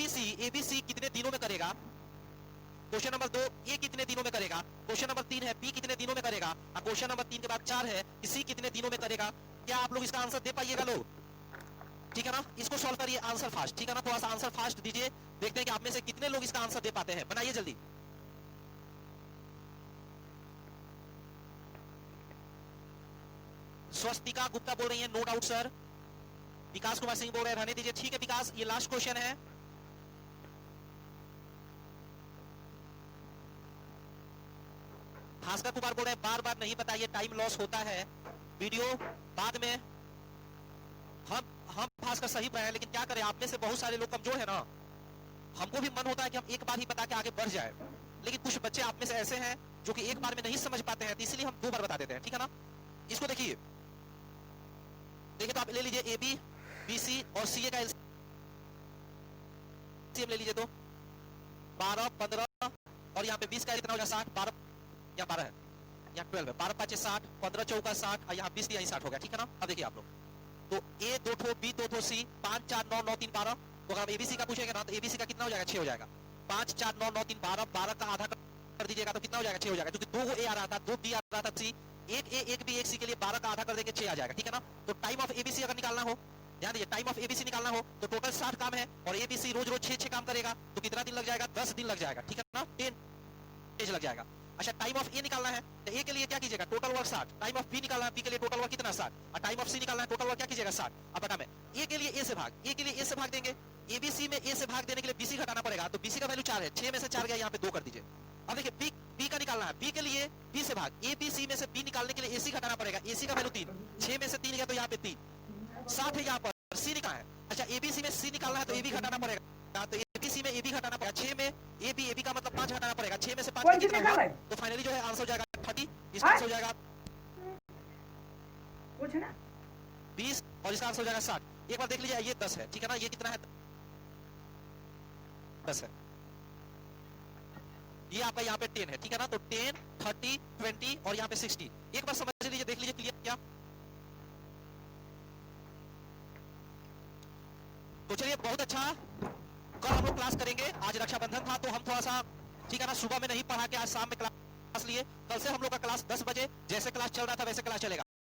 B C कितने दिनों में करेगा? क्वेश्चन नंबर 2, ए कितने दिनों में करेगा? क्वेश्चन नंबर 3 है बी कितने दिनों में करेगा? और क्वेश्चन नंबर 3 के बाद 4 है कि सी कितने दिनों में करेगा? क्या आप लोग इसका आंसर दे पाइएगा लोग? ठीक है ना, इसको सॉल्व करिए आंसर फास्ट। ठीक है ना, थोड़ा सा आंसर फास्ट दीजिए, देखते हैं कि आप में से कितने लोग इसका आंसर दे पाते हैं। बनाइए जल्दी। स्वस्तिका गुप्ता बोल रही है, नो डाउट सर। विकास कुमार सिंह बोल रहे हैं, रहने दीजिए। ठीक है विकास, ये लास्ट क्वेश्चन है। भास्कर कुमार बोल रहे हैं, बार बार नहीं बताइए, टाइम लॉस होता है, वीडियो बाद में। हम भास्कर सही पे हैं, लेकिन क्या करें, आप में से बहुत सारे लोग कमजोर है ना, हमको भी मन होता है कि हम एक बार ही बता के आगे बढ़ जाए, लेकिन कुछ बच्चे आप में से ऐसे हैं जो कि एक बार में नहीं समझ पाते हैं, तो इसलिए हम 2 बार बता देते हैं। ठीक है ना, इसको देखिए तो आप ले लीजिए ए बी, बी सी और सी ए का एलसीएम ले लीजिए। तो 12, 15 और यहाँ पे 20 का कितना हो जाएगा? 60। 12 या 12 है, यहाँ 12 है। 12 5 60, 15 चौका 60 और यहाँ 20 दिया 60 हो गया। ठीक है ना, अब देखिए आप लोग, तो ए 2 ठो, बी 2 ठो, सी 5 4 9 9 3 12। तो अगर एबीसी का पूछेंगे ना, तो एबीसी का कितना हो जाएगा? 6 हो जाएगा। 5 4 9 9 3 12, 12 का आधा कर दीजिएगा तो कितना हो जाएगा? 6 हो जाएगा, क्योंकि 2 ए आ रहा था, 2 बी आ रहा था, सी, एक ए एक बी एक सी के लिए 12 का आधा कर देंगे 6 आ जाएगा। ठीक है ना, तो टाइम ऑफ एबीसी अगर निकालना हो, ध्यान दीजिए, टाइम ऑफ एबीसी निकालना हो तो टोटल 60 काम है और एबीसी रोज रोज 6 काम करेगा, तो कितना दिन लग जाएगा? 10 दिन लग जाएगा। ठीक है ना, 10 डेज लग जाएगा। अच्छा, टाइम ऑफ ए निकालना है तो ए के लिए क्या कीजिएगा? Total work 60। Time of B निकालना है, बी के लिए टोटल वर्क कितना? 60। और टाइम ऑफ सी निकालना है, टोटल वर्क क्या कीजिएगा? 60। अब बता, मैं ए के लिए ए से भाग, ए के लिए ए से भाग देंगे, एबीसी में ए से भाग देने के लिए बीसी घटाना पड़ेगा, तो बीसी का वैल्यू 4 है, 6 में से 4 गया, यहाँ पे 2 कर दीजिए। अब देखिए बी का निकालना है, बी के लिए बी से भाग, ए बी सी में से बी निकालने के लिए एसी घटाना पड़ेगा, एसी का वैल्यू 3, 6 में से 3 गया तो यहाँ पे 3, 60 है यहाँ पर। सी निकाला है, अच्छा एबीसी में सी निकालना है तो एबी घटाना पड़ेगा, तो एबीसी में एबी घटाना पड़ेगा, 6 में एबी का मतलब 5 घटाना पड़ेगा, 6 में से 5 कितना हुआ? तो फाइनली जो है आंसर हो जाएगा 30, इसका आंसर हो जाएगा कुछ ना 20 और इसका आंसर हो जाएगा 60। एक बार देख लीजिए, ये 10 है। ठीक है ना, ये कितना है? 10 है। ये आपका यहाँ पे 10 है। ठीक है ना, तो 10 30 20 और यहाँ पे 60। एक बार समझ लीजिए, देख लीजिए क्लियर क्या। तो चलिए, बहुत अच्छा, कल हम लोग क्लास करेंगे। आज रक्षाबंधन था तो हम थोड़ा सा, ठीक है ना, सुबह में नहीं पढ़ा के आज शाम में क्लास लिए। कल से हम लोग का क्लास 10 बजे, जैसे क्लास चल रहा था वैसे क्लास चलेगा।